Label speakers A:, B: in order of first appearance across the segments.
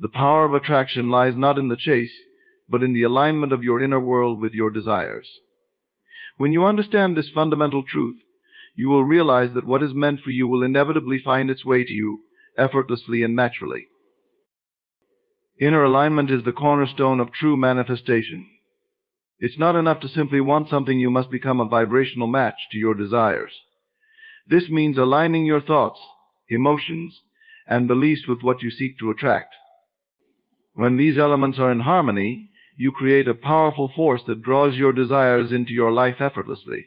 A: The power of attraction lies not in the chase, but in the alignment of your inner world with your desires. When you understand this fundamental truth, you will realize that what is meant for you will inevitably find its way to you, effortlessly and naturally. Inner alignment is the cornerstone of true manifestation. It's not enough to simply want something. You must become a vibrational match to your desires. This means aligning your thoughts, emotions, and beliefs with what you seek to attract. When these elements are in harmony, you create a powerful force that draws your desires into your life effortlessly.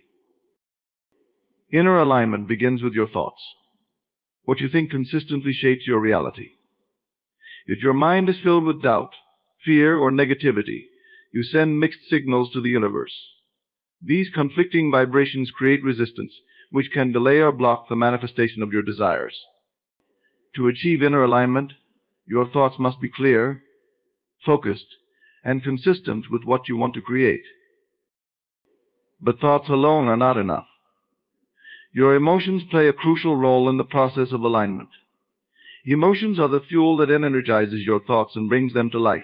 A: Inner alignment begins with your thoughts. What you think consistently shapes your reality. If your mind is filled with doubt, fear, or negativity, you send mixed signals to the universe. These conflicting vibrations create resistance, which can delay or block the manifestation of your desires. To achieve inner alignment, your thoughts must be clear, focused, and consistent with what you want to create. But thoughts alone are not enough. Your emotions play a crucial role in the process of alignment. Emotions are the fuel that energizes your thoughts and brings them to life.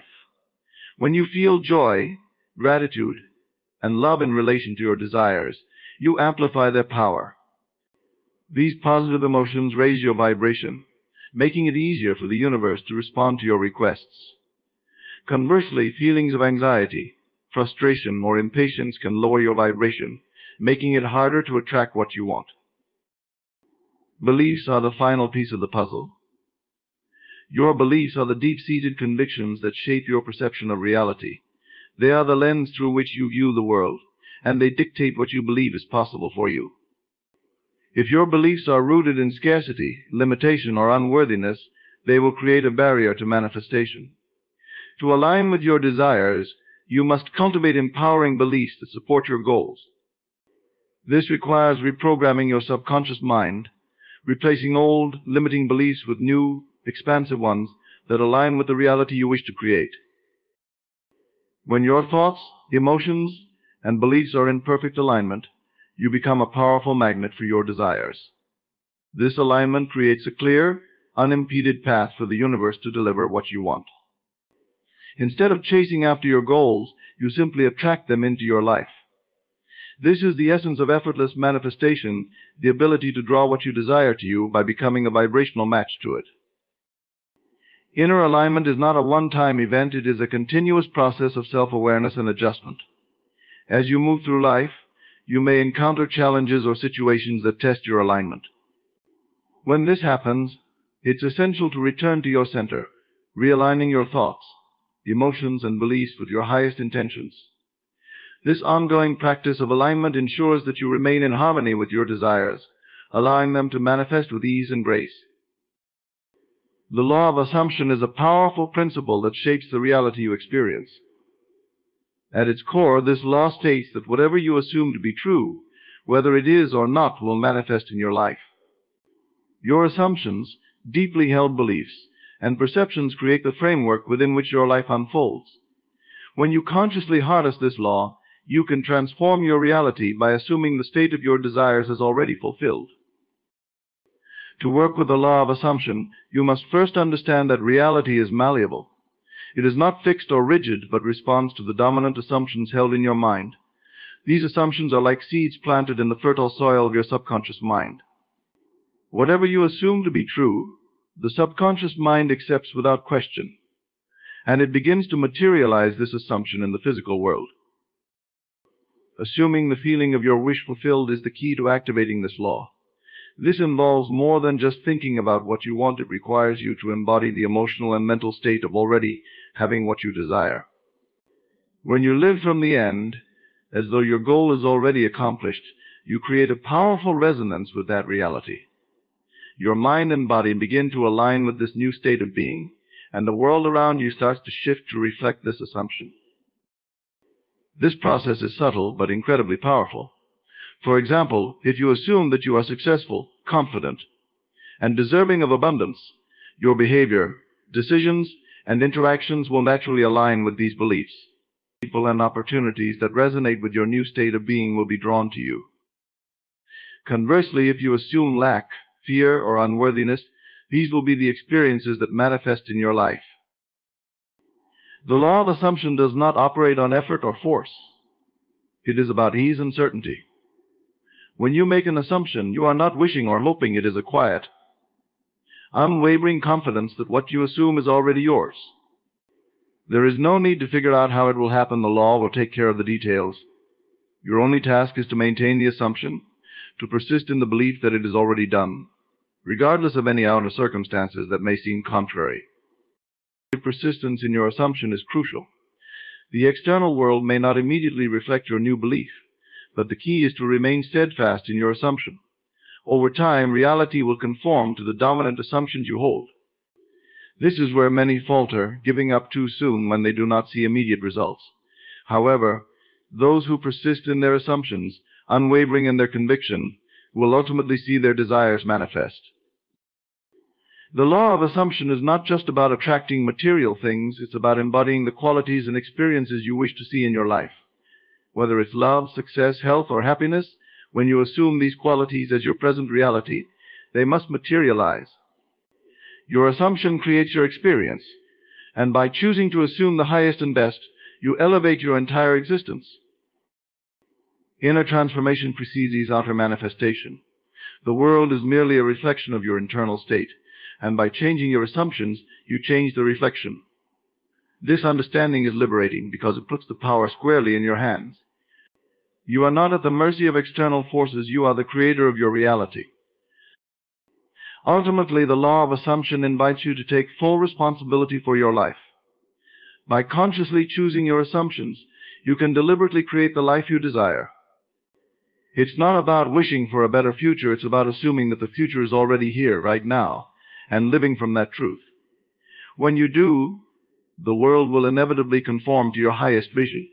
A: When you feel joy, gratitude, and love in relation to your desires, you amplify their power. These positive emotions raise your vibration, making it easier for the universe to respond to your requests. Conversely, feelings of anxiety, frustration, or impatience can lower your vibration, making it harder to attract what you want. Beliefs are the final piece of the puzzle. Your beliefs are the deep-seated convictions that shape your perception of reality. They are the lens through which you view the world, and they dictate what you believe is possible for you. If your beliefs are rooted in scarcity, limitation, or unworthiness, they will create a barrier to manifestation. To align with your desires, you must cultivate empowering beliefs that support your goals. This requires reprogramming your subconscious mind, replacing old, limiting beliefs with new, expansive ones that align with the reality you wish to create. When your thoughts, emotions, and beliefs are in perfect alignment, you become a powerful magnet for your desires. This alignment creates a clear, unimpeded path for the universe to deliver what you want. Instead of chasing after your goals, you simply attract them into your life. This is the essence of effortless manifestation, the ability to draw what you desire to you by becoming a vibrational match to it. Inner alignment is not a one-time event. It is a continuous process of self-awareness and adjustment. As you move through life, you may encounter challenges or situations that test your alignment. When this happens, it's essential to return to your center, realigning your thoughts, emotions, and beliefs with your highest intentions. This ongoing practice of alignment ensures that you remain in harmony with your desires, allowing them to manifest with ease and grace. The law of assumption is a powerful principle that shapes the reality you experience. At its core, this law states that whatever you assume to be true, whether it is or not, will manifest in your life. Your assumptions, deeply held beliefs, and perceptions create the framework within which your life unfolds. When you consciously harness this law, you can transform your reality by assuming the state of your desires as already fulfilled. To work with the law of assumption, you must first understand that reality is malleable. It is not fixed or rigid, but responds to the dominant assumptions held in your mind. These assumptions are like seeds planted in the fertile soil of your subconscious mind. Whatever you assume to be true, the subconscious mind accepts without question, and it begins to materialize this assumption in the physical world. Assuming the feeling of your wish fulfilled is the key to activating this law. This involves more than just thinking about what you want. It requires you to embody the emotional and mental state of already having what you desire. When you live from the end, as though your goal is already accomplished, you create a powerful resonance with that reality. Your mind and body begin to align with this new state of being, and the world around you starts to shift to reflect this assumption. This process is subtle but incredibly powerful. For example, if you assume that you are successful, confident, and deserving of abundance, your behavior, decisions, and interactions will naturally align with these beliefs. People and opportunities that resonate with your new state of being will be drawn to you. Conversely, if you assume lack, fear, or unworthiness, these will be the experiences that manifest in your life. The law of assumption does not operate on effort or force. It is about ease and certainty. When you make an assumption, you are not wishing or hoping. It is a quiet, unwavering confidence that what you assume is already yours. There is no need to figure out how it will happen. The law will take care of the details. Your only task is to maintain the assumption, to persist in the belief that it is already done, regardless of any outer circumstances that may seem contrary. Persistence in your assumption is crucial. The external world may not immediately reflect your new belief, but the key is to remain steadfast in your assumption. Over time, reality will conform to the dominant assumptions you hold. This is where many falter, giving up too soon when they do not see immediate results. However, those who persist in their assumptions, unwavering in their conviction, will ultimately see their desires manifest. The law of assumption is not just about attracting material things, it's about embodying the qualities and experiences you wish to see in your life. Whether it's love, success, health, or happiness, when you assume these qualities as your present reality, they must materialize. Your assumption creates your experience, and by choosing to assume the highest and best, you elevate your entire existence. Inner transformation precedes outer manifestation. The world is merely a reflection of your internal state, and by changing your assumptions, you change the reflection. This understanding is liberating because it puts the power squarely in your hands. You are not at the mercy of external forces. You are the creator of your reality. Ultimately, the law of assumption invites you to take full responsibility for your life. By consciously choosing your assumptions, you can deliberately create the life you desire. It's not about wishing for a better future. It's about assuming that the future is already here, right now, and living from that truth. When you do, the world will inevitably conform to your highest vision.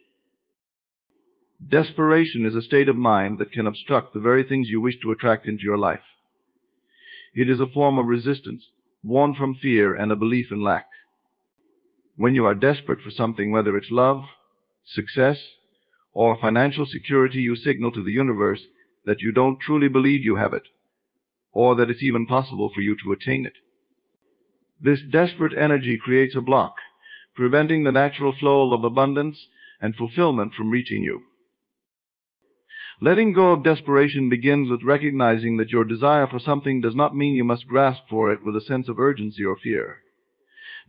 A: Desperation is a state of mind that can obstruct the very things you wish to attract into your life. It is a form of resistance, born from fear and a belief in lack. When you are desperate for something, whether it's love, success, or financial security, you signal to the universe that you don't truly believe you have it, or that it's even possible for you to attain it. This desperate energy creates a block, preventing the natural flow of abundance and fulfillment from reaching you. Letting go of desperation begins with recognizing that your desire for something does not mean you must grasp for it with a sense of urgency or fear.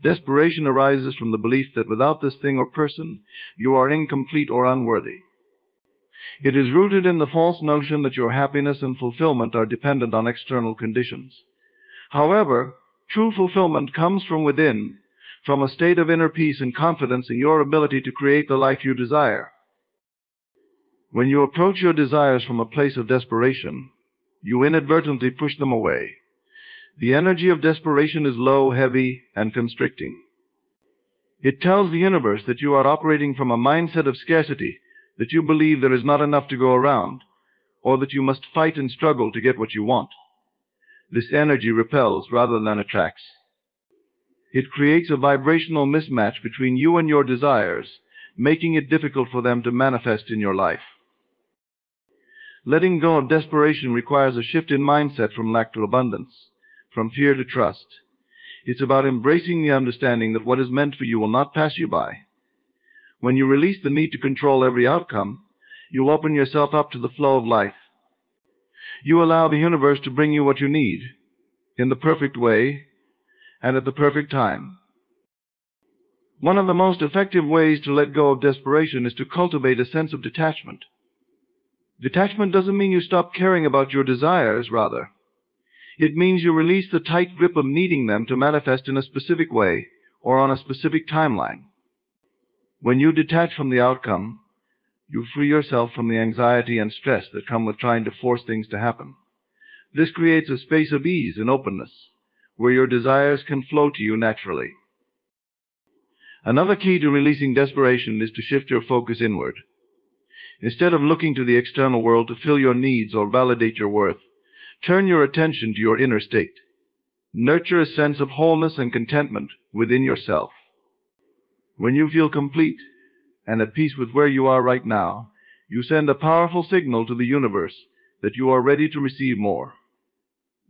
A: Desperation arises from the belief that without this thing or person, you are incomplete or unworthy. It is rooted in the false notion that your happiness and fulfillment are dependent on external conditions. However, true fulfillment comes from within, from a state of inner peace and confidence in your ability to create the life you desire. When you approach your desires from a place of desperation, you inadvertently push them away. The energy of desperation is low, heavy, and constricting. It tells the universe that you are operating from a mindset of scarcity, that you believe there is not enough to go around, or that you must fight and struggle to get what you want. This energy repels rather than attracts. It creates a vibrational mismatch between you and your desires, making it difficult for them to manifest in your life. Letting go of desperation requires a shift in mindset from lack to abundance, from fear to trust. It's about embracing the understanding that what is meant for you will not pass you by. When you release the need to control every outcome, you open yourself up to the flow of life. You allow the universe to bring you what you need, in the perfect way, and at the perfect time. One of the most effective ways to let go of desperation is to cultivate a sense of detachment. Detachment doesn't mean you stop caring about your desires, rather. It means you release the tight grip of needing them to manifest in a specific way or on a specific timeline. When you detach from the outcome, you free yourself from the anxiety and stress that come with trying to force things to happen. This creates a space of ease and openness, where your desires can flow to you naturally. Another key to releasing desperation is to shift your focus inward. Instead of looking to the external world to fill your needs or validate your worth, turn your attention to your inner state. Nurture a sense of wholeness and contentment within yourself. When you feel complete and at peace with where you are right now, you send a powerful signal to the universe that you are ready to receive more.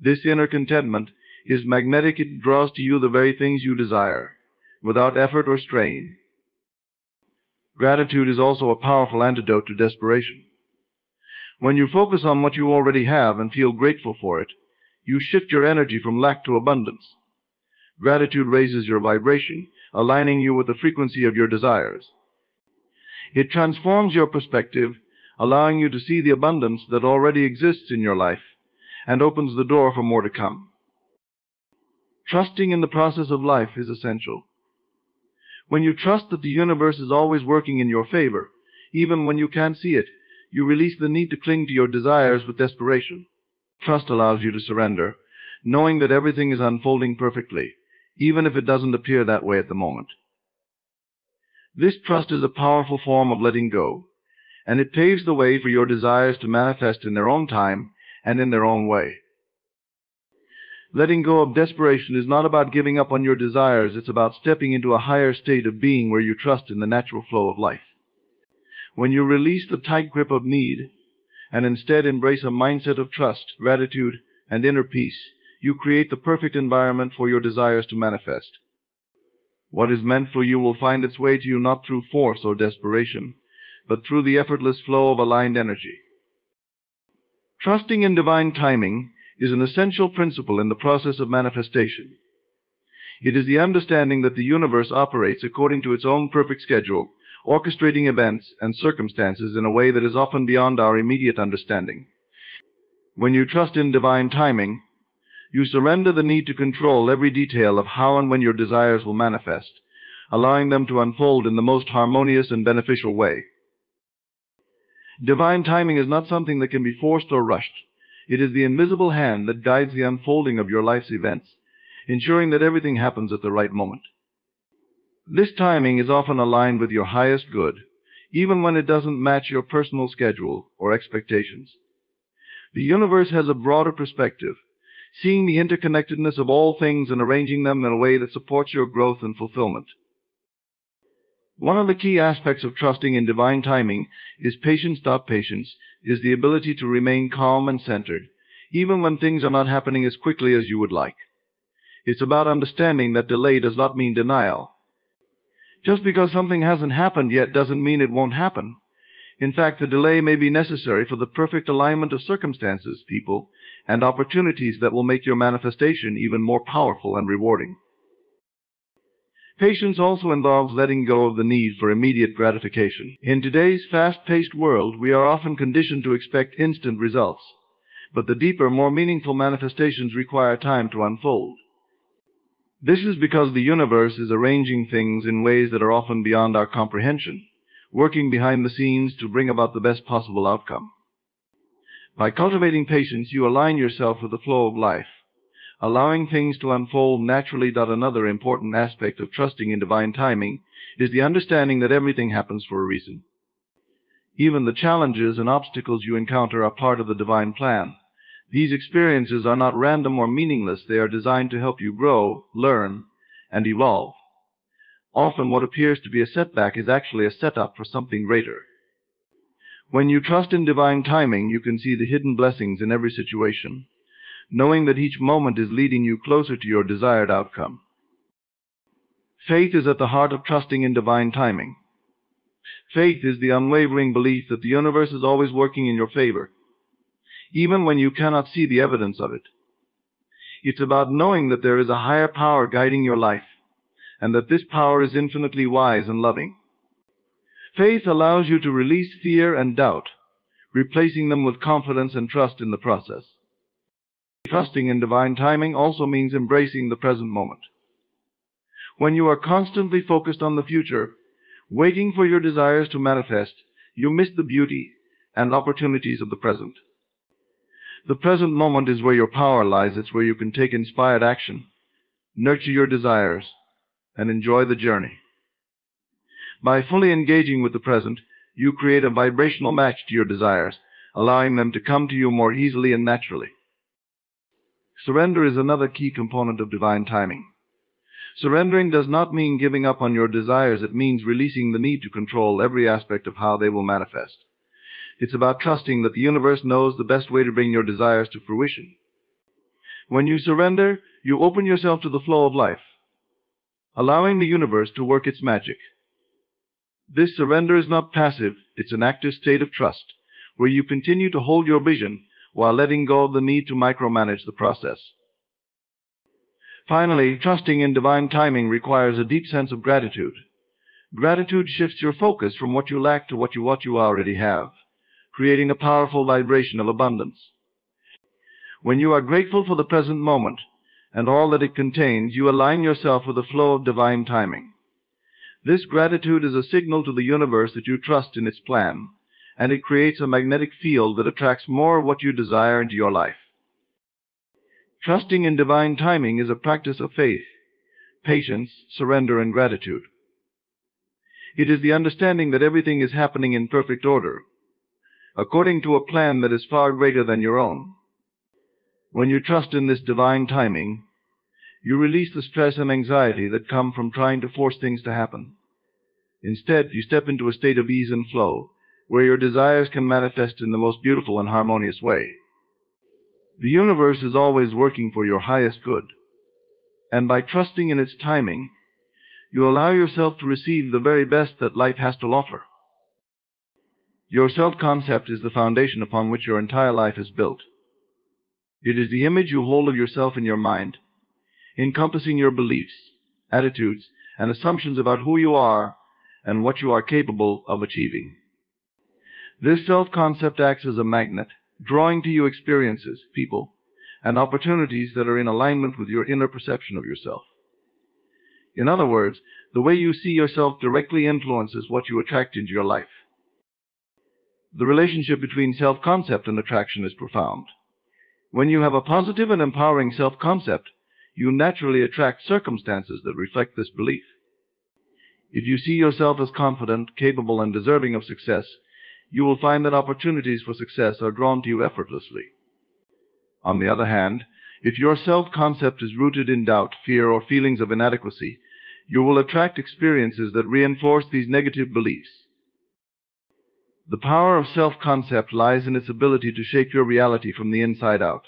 A: This inner contentment is magnetic. It draws to you the very things you desire, without effort or strain. Gratitude is also a powerful antidote to desperation. When you focus on what you already have and feel grateful for it, you shift your energy from lack to abundance. Gratitude raises your vibration, aligning you with the frequency of your desires. It transforms your perspective, allowing you to see the abundance that already exists in your life, and opens the door for more to come. Trusting in the process of life is essential. When you trust that the universe is always working in your favor, even when you can't see it, you release the need to cling to your desires with desperation. Trust allows you to surrender, knowing that everything is unfolding perfectly, even if it doesn't appear that way at the moment. This trust is a powerful form of letting go, and it paves the way for your desires to manifest in their own time and in their own way. Letting go of desperation is not about giving up on your desires, it's about stepping into a higher state of being where you trust in the natural flow of life. When you release the tight grip of need, and instead embrace a mindset of trust, gratitude, and inner peace, you create the perfect environment for your desires to manifest. What is meant for you will find its way to you not through force or desperation, but through the effortless flow of aligned energy. Trusting in divine timing is an essential principle in the process of manifestation. It is the understanding that the universe operates according to its own perfect schedule, orchestrating events and circumstances in a way that is often beyond our immediate understanding. When you trust in divine timing, you surrender the need to control every detail of how and when your desires will manifest, allowing them to unfold in the most harmonious and beneficial way. Divine timing is not something that can be forced or rushed. It is the invisible hand that guides the unfolding of your life's events, ensuring that everything happens at the right moment. This timing is often aligned with your highest good, even when it doesn't match your personal schedule or expectations. The universe has a broader perspective, seeing the interconnectedness of all things and arranging them in a way that supports your growth and fulfillment. One of the key aspects of trusting in divine timing is patience. Patience is the ability to remain calm and centered, even when things are not happening as quickly as you would like. It's about understanding that delay does not mean denial. Just because something hasn't happened yet doesn't mean it won't happen. In fact, the delay may be necessary for the perfect alignment of circumstances, people, and opportunities that will make your manifestation even more powerful and rewarding. Patience also involves letting go of the need for immediate gratification. In today's fast-paced world, we are often conditioned to expect instant results, but the deeper, more meaningful manifestations require time to unfold. This is because the universe is arranging things in ways that are often beyond our comprehension, working behind the scenes to bring about the best possible outcome. By cultivating patience, you align yourself with the flow of life, allowing things to unfold naturally. Another important aspect of trusting in divine timing is the understanding that everything happens for a reason. Even the challenges and obstacles you encounter are part of the divine plan. These experiences are not random or meaningless. They are designed to help you grow, learn, and evolve. Often what appears to be a setback is actually a setup for something greater. When you trust in divine timing, you can see the hidden blessings in every situation, knowing that each moment is leading you closer to your desired outcome. Faith is at the heart of trusting in divine timing. Faith is the unwavering belief that the universe is always working in your favor, even when you cannot see the evidence of it. It's about knowing that there is a higher power guiding your life, and that this power is infinitely wise and loving. Faith allows you to release fear and doubt, replacing them with confidence and trust in the process. Trusting in divine timing also means embracing the present moment. When you are constantly focused on the future, waiting for your desires to manifest, you miss the beauty and opportunities of the present. The present moment is where your power lies. It's where you can take inspired action, nurture your desires, and enjoy the journey. By fully engaging with the present, you create a vibrational match to your desires, allowing them to come to you more easily and naturally. Surrender is another key component of divine timing. Surrendering does not mean giving up on your desires. It means releasing the need to control every aspect of how they will manifest. It's about trusting that the universe knows the best way to bring your desires to fruition. When you surrender, you open yourself to the flow of life, allowing the universe to work its magic. This surrender is not passive, it's an active state of trust, where you continue to hold your vision while letting go of the need to micromanage the process. Finally, trusting in divine timing requires a deep sense of gratitude. Gratitude shifts your focus from what you lack to what you already have, creating a powerful vibration of abundance. When you are grateful for the present moment and all that it contains, you align yourself with the flow of divine timing. This gratitude is a signal to the universe that you trust in its plan, and it creates a magnetic field that attracts more of what you desire into your life. Trusting in divine timing is a practice of faith, patience, surrender, and gratitude. It is the understanding that everything is happening in perfect order, according to a plan that is far greater than your own. When you trust in this divine timing, you release the stress and anxiety that come from trying to force things to happen. Instead, you step into a state of ease and flow, where your desires can manifest in the most beautiful and harmonious way. The universe is always working for your highest good, and by trusting in its timing, you allow yourself to receive the very best that life has to offer. Your self-concept is the foundation upon which your entire life is built. It is the image you hold of yourself in your mind, encompassing your beliefs, attitudes, and assumptions about who you are and what you are capable of achieving. This self-concept acts as a magnet, drawing to you experiences, people, and opportunities that are in alignment with your inner perception of yourself. In other words, the way you see yourself directly influences what you attract into your life. The relationship between self-concept and attraction is profound. When you have a positive and empowering self-concept, you naturally attract circumstances that reflect this belief. If you see yourself as confident, capable, and deserving of success, you will find that opportunities for success are drawn to you effortlessly. On the other hand, if your self-concept is rooted in doubt, fear, or feelings of inadequacy, you will attract experiences that reinforce these negative beliefs. The power of self-concept lies in its ability to shape your reality from the inside out.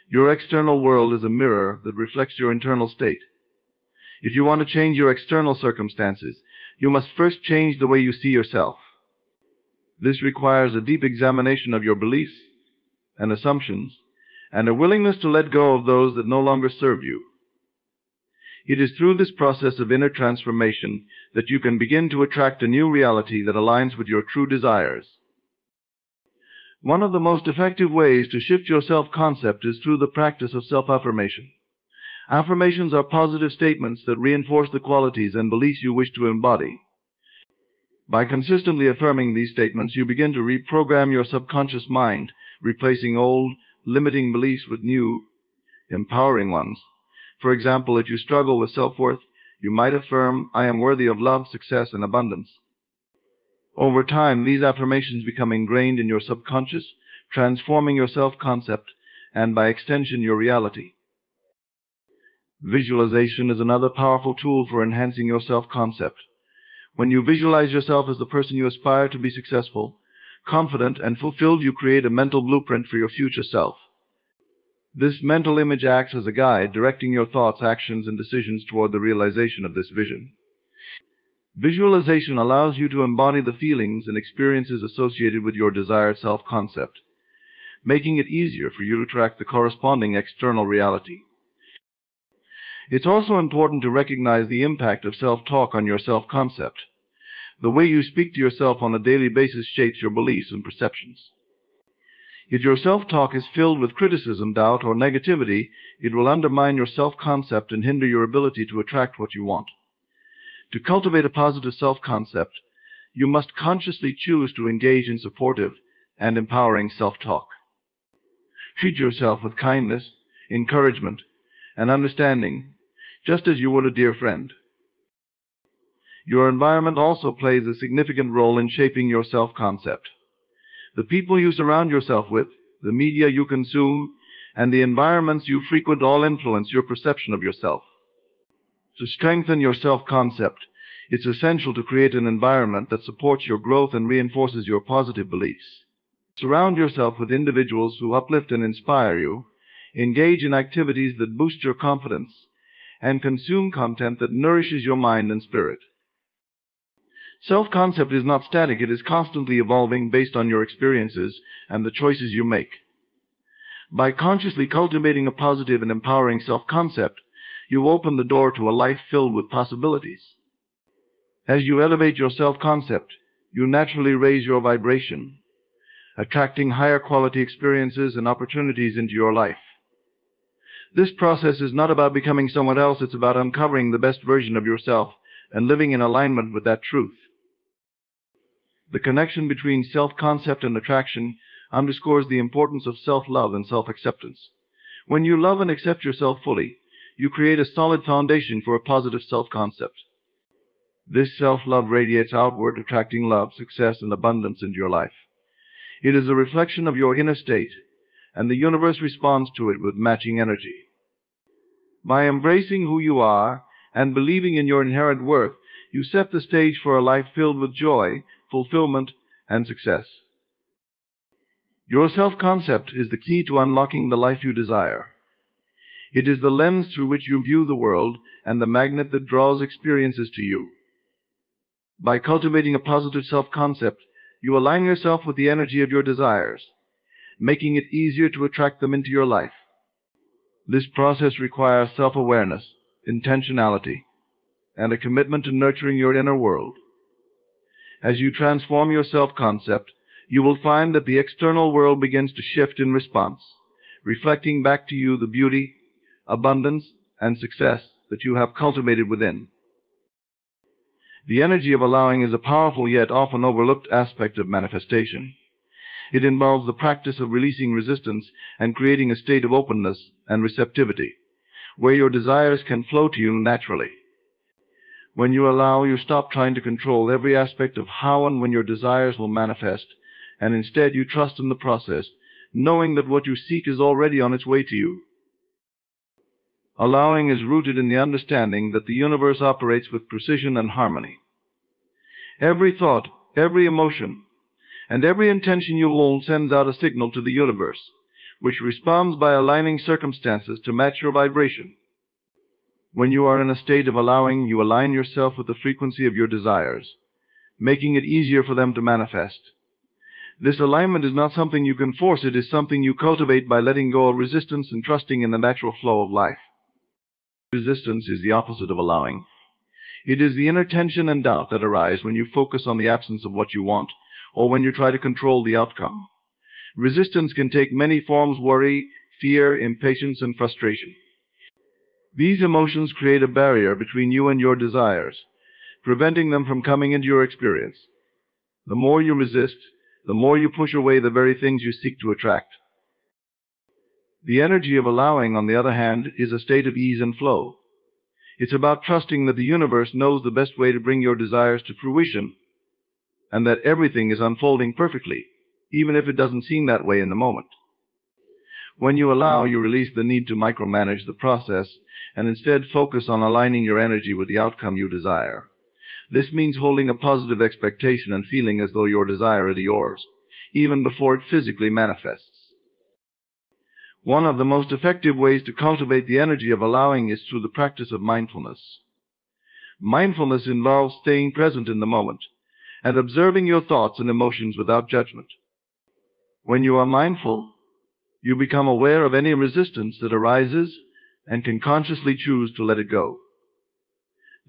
A: Your external world is a mirror that reflects your internal state. If you want to change your external circumstances, you must first change the way you see yourself. This requires a deep examination of your beliefs and assumptions, and a willingness to let go of those that no longer serve you. It is through this process of inner transformation that you can begin to attract a new reality that aligns with your true desires. One of the most effective ways to shift your self-concept is through the practice of self-affirmation. Affirmations are positive statements that reinforce the qualities and beliefs you wish to embody. By consistently affirming these statements, you begin to reprogram your subconscious mind, replacing old, limiting beliefs with new, empowering ones. For example, if you struggle with self-worth, you might affirm, "I am worthy of love, success, and abundance." Over time, these affirmations become ingrained in your subconscious, transforming your self-concept and, by extension, your reality. Visualization is another powerful tool for enhancing your self-concept. When you visualize yourself as the person you aspire to be successful, confident, and fulfilled, you create a mental blueprint for your future self. This mental image acts as a guide, directing your thoughts, actions, and decisions toward the realization of this vision. Visualization allows you to embody the feelings and experiences associated with your desired self-concept, making it easier for you to attract the corresponding external reality. It's also important to recognize the impact of self-talk on your self-concept. The way you speak to yourself on a daily basis shapes your beliefs and perceptions. If your self-talk is filled with criticism, doubt, or negativity, it will undermine your self-concept and hinder your ability to attract what you want. To cultivate a positive self-concept, you must consciously choose to engage in supportive and empowering self-talk. Treat yourself with kindness, encouragement, and understanding, just as you would a dear friend. Your environment also plays a significant role in shaping your self-concept. The people you surround yourself with, the media you consume, and the environments you frequent all influence your perception of yourself. To strengthen your self-concept, it's essential to create an environment that supports your growth and reinforces your positive beliefs. Surround yourself with individuals who uplift and inspire you, engage in activities that boost your confidence, and consume content that nourishes your mind and spirit. Self-concept is not static, it is constantly evolving based on your experiences and the choices you make. By consciously cultivating a positive and empowering self-concept, you open the door to a life filled with possibilities. As you elevate your self-concept, you naturally raise your vibration, attracting higher quality experiences and opportunities into your life. This process is not about becoming someone else, it's about uncovering the best version of yourself and living in alignment with that truth. The connection between self-concept and attraction underscores the importance of self-love and self-acceptance. When you love and accept yourself fully, you create a solid foundation for a positive self-concept. This self-love radiates outward, attracting love, success, and abundance into your life. It is a reflection of your inner state, and the universe responds to it with matching energy. By embracing who you are and believing in your inherent worth, you set the stage for a life filled with joy, fulfillment, and success. Your self-concept is the key to unlocking the life you desire. It is the lens through which you view the world and the magnet that draws experiences to you. By cultivating a positive self-concept, you align yourself with the energy of your desires, making it easier to attract them into your life. This process requires self-awareness, intentionality, and a commitment to nurturing your inner world. As you transform your self-concept, you will find that the external world begins to shift in response, reflecting back to you the beauty, abundance, and success that you have cultivated within. The energy of allowing is a powerful yet often overlooked aspect of manifestation. It involves the practice of releasing resistance and creating a state of openness and receptivity, where your desires can flow to you naturally. When you allow, you stop trying to control every aspect of how and when your desires will manifest, and instead you trust in the process, knowing that what you seek is already on its way to you. Allowing is rooted in the understanding that the universe operates with precision and harmony. Every thought, every emotion, and every intention you hold sends out a signal to the universe, which responds by aligning circumstances to match your vibration. When you are in a state of allowing, you align yourself with the frequency of your desires, making it easier for them to manifest. This alignment is not something you can force, it is something you cultivate by letting go of resistance and trusting in the natural flow of life. Resistance is the opposite of allowing. It is the inner tension and doubt that arise when you focus on the absence of what you want, or when you try to control the outcome. Resistance can take many forms: worry, fear, impatience, and frustration. These emotions create a barrier between you and your desires, preventing them from coming into your experience. The more you resist, the more you push away the very things you seek to attract. The energy of allowing, on the other hand, is a state of ease and flow. It's about trusting that the universe knows the best way to bring your desires to fruition, and that everything is unfolding perfectly, even if it doesn't seem that way in the moment. When you allow, you release the need to micromanage the process, and instead focus on aligning your energy with the outcome you desire. This means holding a positive expectation and feeling as though your desire is yours, even before it physically manifests. One of the most effective ways to cultivate the energy of allowing is through the practice of mindfulness. Mindfulness involves staying present in the moment and observing your thoughts and emotions without judgment. When you are mindful, you become aware of any resistance that arises and can consciously choose to let it go.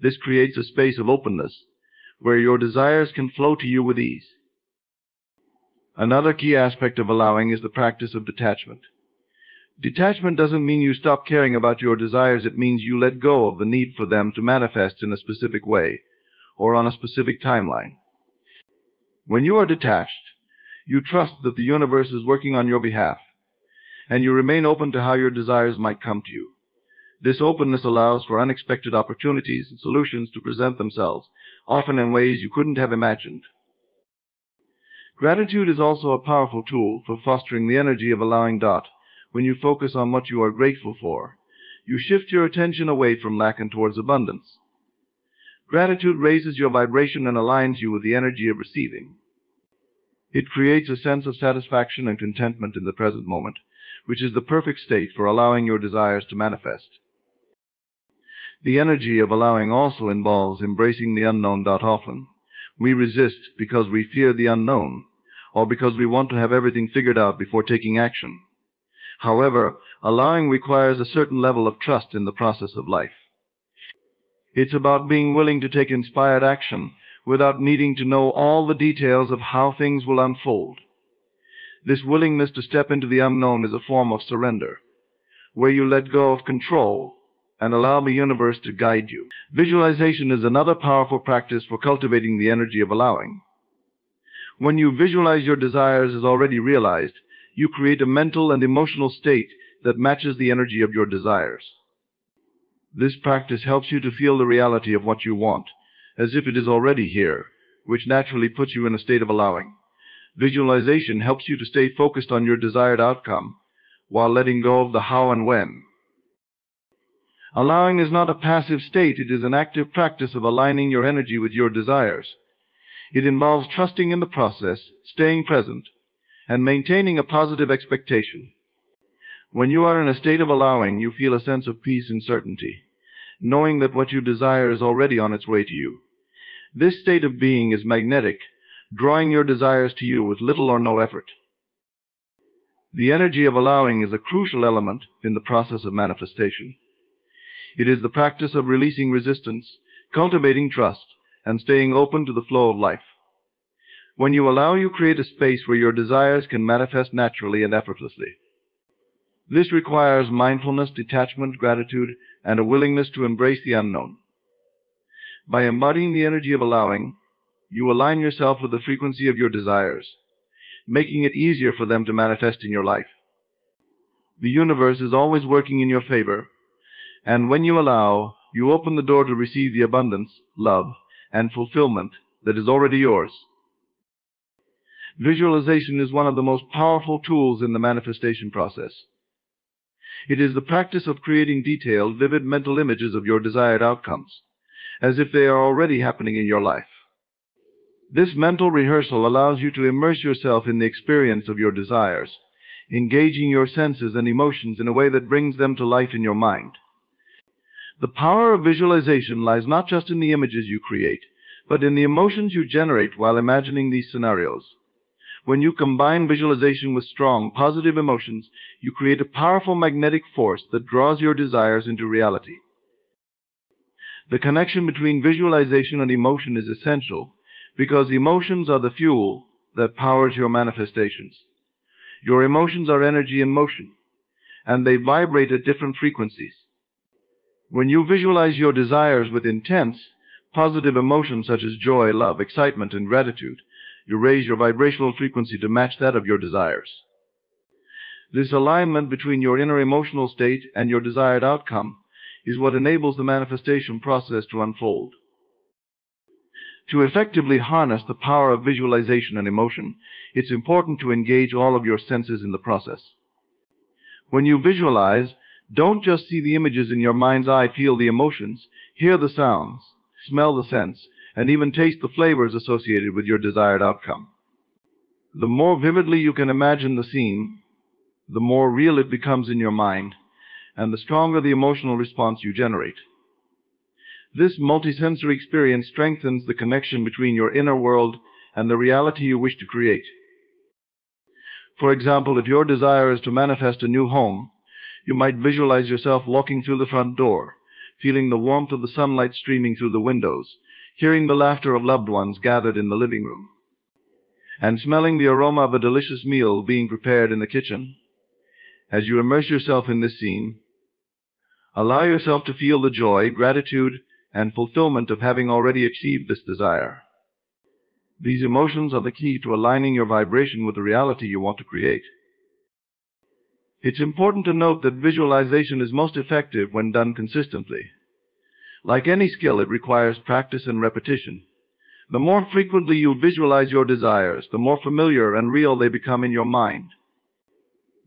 A: This creates a space of openness where your desires can flow to you with ease. Another key aspect of allowing is the practice of detachment. Detachment doesn't mean you stop caring about your desires, it means you let go of the need for them to manifest in a specific way or on a specific timeline. When you are detached, you trust that the universe is working on your behalf, and you remain open to how your desires might come to you. This openness allows for unexpected opportunities and solutions to present themselves, often in ways you couldn't have imagined. Gratitude is also a powerful tool for fostering the energy of allowing. When you focus on what you are grateful for, you shift your attention away from lack and towards abundance. Gratitude raises your vibration and aligns you with the energy of receiving. It creates a sense of satisfaction and contentment in the present moment, which is the perfect state for allowing your desires to manifest. The energy of allowing also involves embracing the unknown. Often, We resist because we fear the unknown, or because we want to have everything figured out before taking action. However, allowing requires a certain level of trust in the process of life. It's about being willing to take inspired action without needing to know all the details of how things will unfold. This willingness to step into the unknown is a form of surrender, where you let go of control and allow the universe to guide you. Visualization is another powerful practice for cultivating the energy of allowing. When you visualize your desires as already realized, you create a mental and emotional state that matches the energy of your desires. This practice helps you to feel the reality of what you want, as if it is already here, which naturally puts you in a state of allowing. Visualization helps you to stay focused on your desired outcome, while letting go of the how and when. Allowing is not a passive state, it is an active practice of aligning your energy with your desires. It involves trusting in the process, staying present, and maintaining a positive expectation. When you are in a state of allowing, you feel a sense of peace and certainty, knowing that what you desire is already on its way to you. This state of being is magnetic, drawing your desires to you with little or no effort. The energy of allowing is a crucial element in the process of manifestation. It is the practice of releasing resistance, cultivating trust, and staying open to the flow of life. When you allow, you create a space where your desires can manifest naturally and effortlessly. This requires mindfulness, detachment, gratitude, and a willingness to embrace the unknown. By embodying the energy of allowing, you align yourself with the frequency of your desires, making it easier for them to manifest in your life. The universe is always working in your favor, and when you allow, you open the door to receive the abundance, love, and fulfillment that is already yours. Visualization is one of the most powerful tools in the manifestation process. It is the practice of creating detailed, vivid mental images of your desired outcomes, as if they are already happening in your life. This mental rehearsal allows you to immerse yourself in the experience of your desires, engaging your senses and emotions in a way that brings them to life in your mind. The power of visualization lies not just in the images you create, but in the emotions you generate while imagining these scenarios. When you combine visualization with strong, positive emotions, you create a powerful magnetic force that draws your desires into reality. The connection between visualization and emotion is essential because emotions are the fuel that powers your manifestations. Your emotions are energy in motion, and they vibrate at different frequencies. When you visualize your desires with intense, positive emotions such as joy, love, excitement, and gratitude, you raise your vibrational frequency to match that of your desires. This alignment between your inner emotional state and your desired outcome is what enables the manifestation process to unfold. To effectively harness the power of visualization and emotion, it's important to engage all of your senses in the process. When you visualize, don't just see the images in your mind's eye, feel the emotions, hear the sounds, smell the scents, and even taste the flavors associated with your desired outcome. The more vividly you can imagine the scene, the more real it becomes in your mind, and the stronger the emotional response you generate. This multisensory experience strengthens the connection between your inner world and the reality you wish to create. For example, if your desire is to manifest a new home, you might visualize yourself walking through the front door, feeling the warmth of the sunlight streaming through the windows, hearing the laughter of loved ones gathered in the living room, and smelling the aroma of a delicious meal being prepared in the kitchen. As you immerse yourself in this scene, allow yourself to feel the joy, gratitude, and fulfillment of having already achieved this desire. These emotions are the key to aligning your vibration with the reality you want to create. It's important to note that visualization is most effective when done consistently. Like any skill, it requires practice and repetition. The more frequently you visualize your desires, the more familiar and real they become in your mind.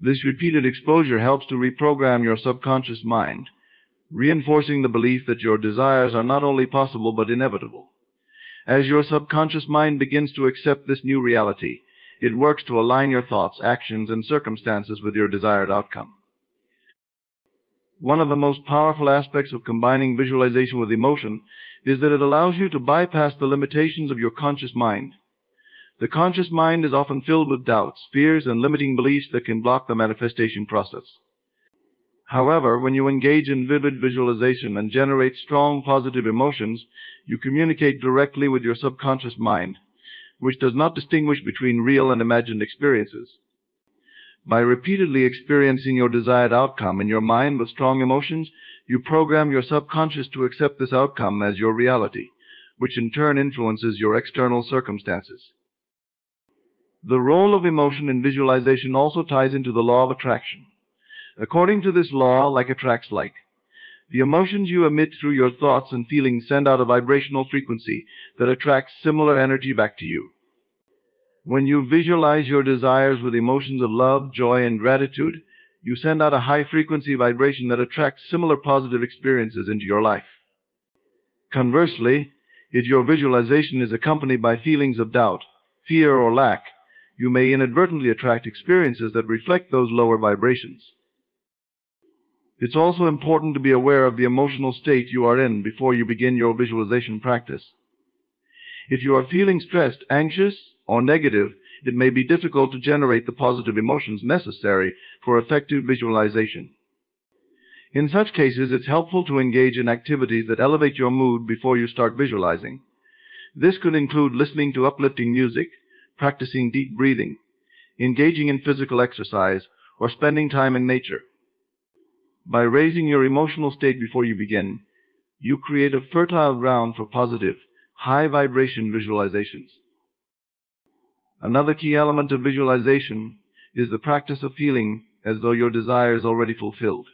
A: This repeated exposure helps to reprogram your subconscious mind, reinforcing the belief that your desires are not only possible but inevitable. As your subconscious mind begins to accept this new reality, it works to align your thoughts, actions, and circumstances with your desired outcome. One of the most powerful aspects of combining visualization with emotion is that it allows you to bypass the limitations of your conscious mind. The conscious mind is often filled with doubts, fears, and limiting beliefs that can block the manifestation process. However, when you engage in vivid visualization and generate strong positive emotions, you communicate directly with your subconscious mind, which does not distinguish between real and imagined experiences. By repeatedly experiencing your desired outcome in your mind with strong emotions, you program your subconscious to accept this outcome as your reality, which in turn influences your external circumstances. The role of emotion in visualization also ties into the law of attraction. According to this law, like attracts like. The emotions you emit through your thoughts and feelings send out a vibrational frequency that attracts similar energy back to you. When you visualize your desires with emotions of love, joy, and gratitude, you send out a high-frequency vibration that attracts similar positive experiences into your life. Conversely, if your visualization is accompanied by feelings of doubt, fear, or lack, you may inadvertently attract experiences that reflect those lower vibrations. It's also important to be aware of the emotional state you are in before you begin your visualization practice. If you are feeling stressed, anxious, or negative, it may be difficult to generate the positive emotions necessary for effective visualization. In such cases, it's helpful to engage in activities that elevate your mood before you start visualizing. This could include listening to uplifting music, practicing deep breathing, engaging in physical exercise, or spending time in nature. By raising your emotional state before you begin, you create a fertile ground for positive, high-vibration visualizations. Another key element of visualization is the practice of feeling as though your desire is already fulfilled.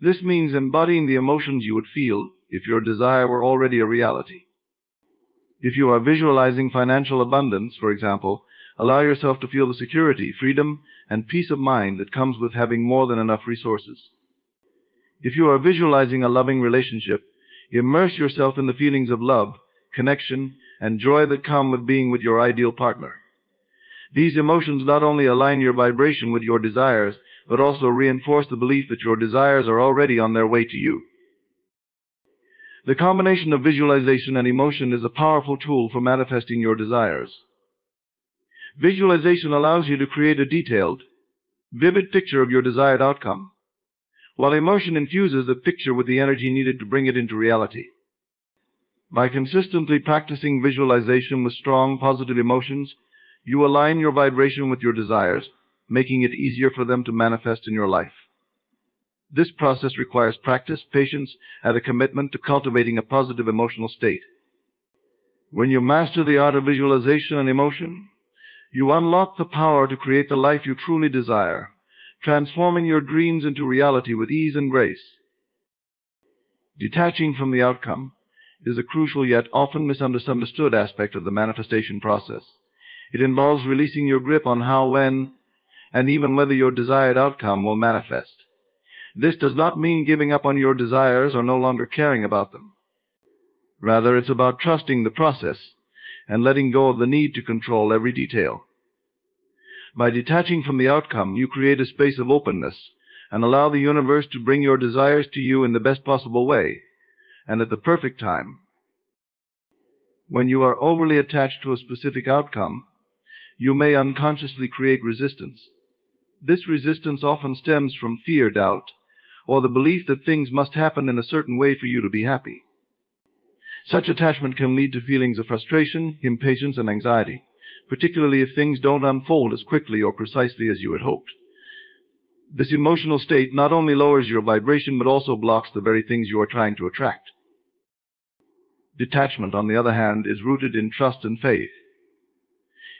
A: This means embodying the emotions you would feel if your desire were already a reality. If you are visualizing financial abundance, for example, allow yourself to feel the security, freedom, and peace of mind that comes with having more than enough resources. If you are visualizing a loving relationship, immerse yourself in the feelings of love, connection, and joy that come with being with your ideal partner. These emotions not only align your vibration with your desires, but also reinforce the belief that your desires are already on their way to you. The combination of visualization and emotion is a powerful tool for manifesting your desires. Visualization allows you to create a detailed, vivid picture of your desired outcome, while emotion infuses the picture with the energy needed to bring it into reality. By consistently practicing visualization with strong positive emotions, you align your vibration with your desires, making it easier for them to manifest in your life. This process requires practice, patience, and a commitment to cultivating a positive emotional state. When you master the art of visualization and emotion, you unlock the power to create the life you truly desire, transforming your dreams into reality with ease and grace. Detaching from the outcome is a crucial yet often misunderstood aspect of the manifestation process. It involves releasing your grip on how, when, and even whether your desired outcome will manifest. This does not mean giving up on your desires or no longer caring about them. Rather, it's about trusting the process and letting go of the need to control every detail. By detaching from the outcome, you create a space of openness and allow the universe to bring your desires to you in the best possible way and at the perfect time. When you are overly attached to a specific outcome, you may unconsciously create resistance. This resistance often stems from fear, doubt, or the belief that things must happen in a certain way for you to be happy. Such attachment can lead to feelings of frustration, impatience, and anxiety, particularly if things don't unfold as quickly or precisely as you had hoped. This emotional state not only lowers your vibration, but also blocks the very things you are trying to attract. Detachment, on the other hand, is rooted in trust and faith.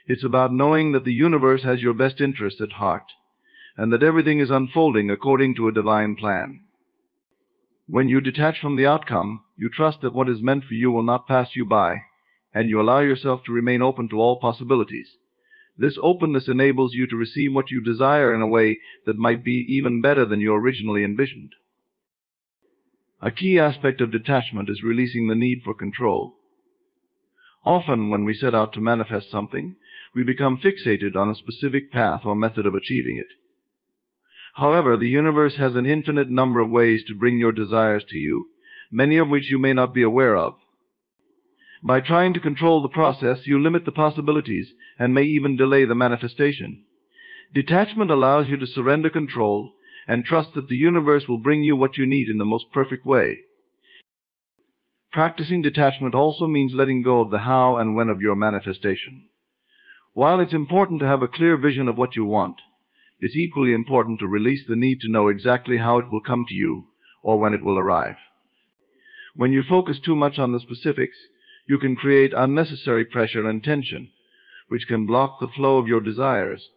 A: It's about knowing that the universe has your best interests at heart, and that everything is unfolding according to a divine plan. When you detach from the outcome, you trust that what is meant for you will not pass you by, and you allow yourself to remain open to all possibilities. This openness enables you to receive what you desire in a way that might be even better than you originally envisioned. A key aspect of detachment is releasing the need for control. Often, when we set out to manifest something, we become fixated on a specific path or method of achieving it. However, the universe has an infinite number of ways to bring your desires to you, many of which you may not be aware of. By trying to control the process, you limit the possibilities and may even delay the manifestation. Detachment allows you to surrender control and trust that the universe will bring you what you need in the most perfect way. Practicing detachment also means letting go of the how and when of your manifestation. While it's important to have a clear vision of what you want, it's equally important to release the need to know exactly how it will come to you or when it will arrive. When you focus too much on the specifics, you can create unnecessary pressure and tension, which can block the flow of your desires.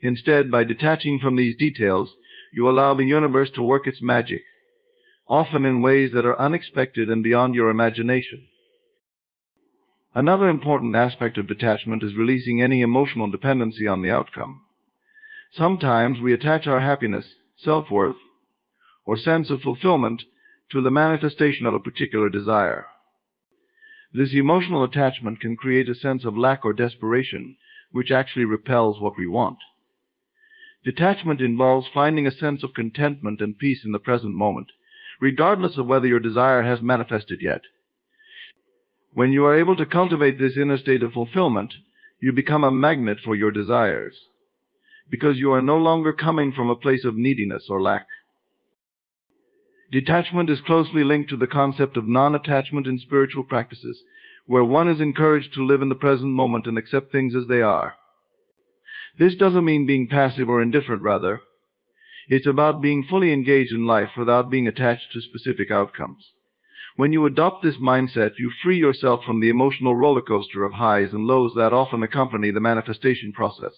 A: Instead, by detaching from these details, you allow the universe to work its magic, often in ways that are unexpected and beyond your imagination. Another important aspect of detachment is releasing any emotional dependency on the outcome. Sometimes we attach our happiness, self-worth, or sense of fulfillment to the manifestation of a particular desire. This emotional attachment can create a sense of lack or desperation, which actually repels what we want. Detachment involves finding a sense of contentment and peace in the present moment, regardless of whether your desire has manifested yet. When you are able to cultivate this inner state of fulfillment, you become a magnet for your desires, because you are no longer coming from a place of neediness or lack. Detachment is closely linked to the concept of non-attachment in spiritual practices, where one is encouraged to live in the present moment and accept things as they are. This doesn't mean being passive or indifferent, rather. It's about being fully engaged in life without being attached to specific outcomes. When you adopt this mindset, you free yourself from the emotional roller coaster of highs and lows that often accompany the manifestation process.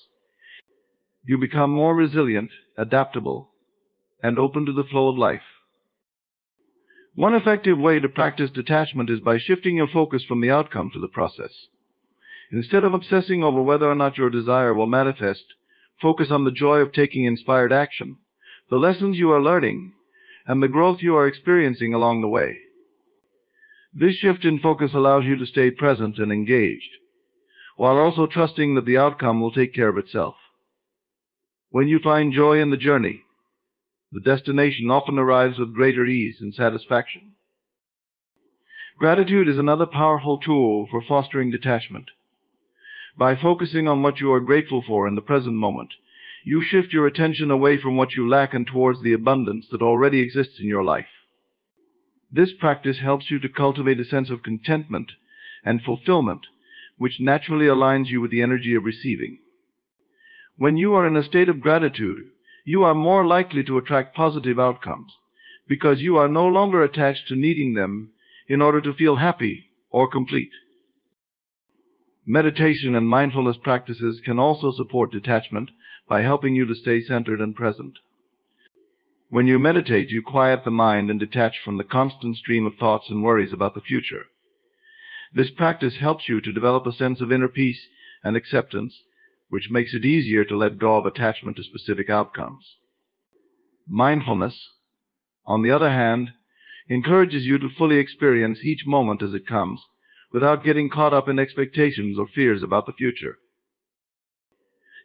A: You become more resilient, adaptable, and open to the flow of life. One effective way to practice detachment is by shifting your focus from the outcome to the process. Instead of obsessing over whether or not your desire will manifest, focus on the joy of taking inspired action, the lessons you are learning, and the growth you are experiencing along the way. This shift in focus allows you to stay present and engaged, while also trusting that the outcome will take care of itself. When you find joy in the journey, the destination often arrives with greater ease and satisfaction. Gratitude is another powerful tool for fostering detachment. By focusing on what you are grateful for in the present moment, you shift your attention away from what you lack and towards the abundance that already exists in your life. This practice helps you to cultivate a sense of contentment and fulfillment, which naturally aligns you with the energy of receiving. When you are in a state of gratitude, you are more likely to attract positive outcomes, because you are no longer attached to needing them in order to feel happy or complete. Meditation and mindfulness practices can also support detachment by helping you to stay centered and present. When you meditate, you quiet the mind and detach from the constant stream of thoughts and worries about the future. This practice helps you to develop a sense of inner peace and acceptance, which makes it easier to let go of attachment to specific outcomes. Mindfulness, on the other hand, encourages you to fully experience each moment as it comes, without getting caught up in expectations or fears about the future.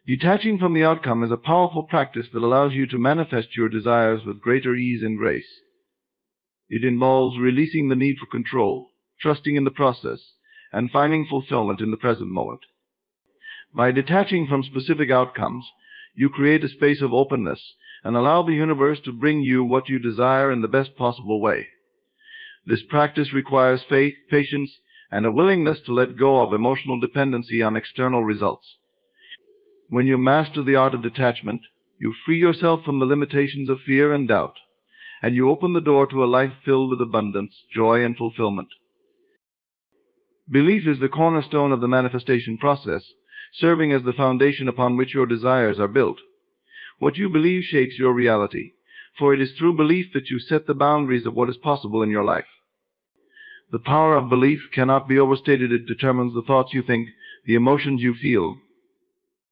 A: Detaching from the outcome is a powerful practice that allows you to manifest your desires with greater ease and grace. It involves releasing the need for control, trusting in the process, and finding fulfillment in the present moment. By detaching from specific outcomes, you create a space of openness and allow the universe to bring you what you desire in the best possible way. This practice requires faith, patience, and a willingness to let go of emotional dependency on external results. When you master the art of detachment, you free yourself from the limitations of fear and doubt, and you open the door to a life filled with abundance, joy, and fulfillment. Belief is the cornerstone of the manifestation process, serving as the foundation upon which your desires are built. What you believe shapes your reality, for it is through belief that you set the boundaries of what is possible in your life. The power of belief cannot be overstated. It determines the thoughts you think, the emotions you feel,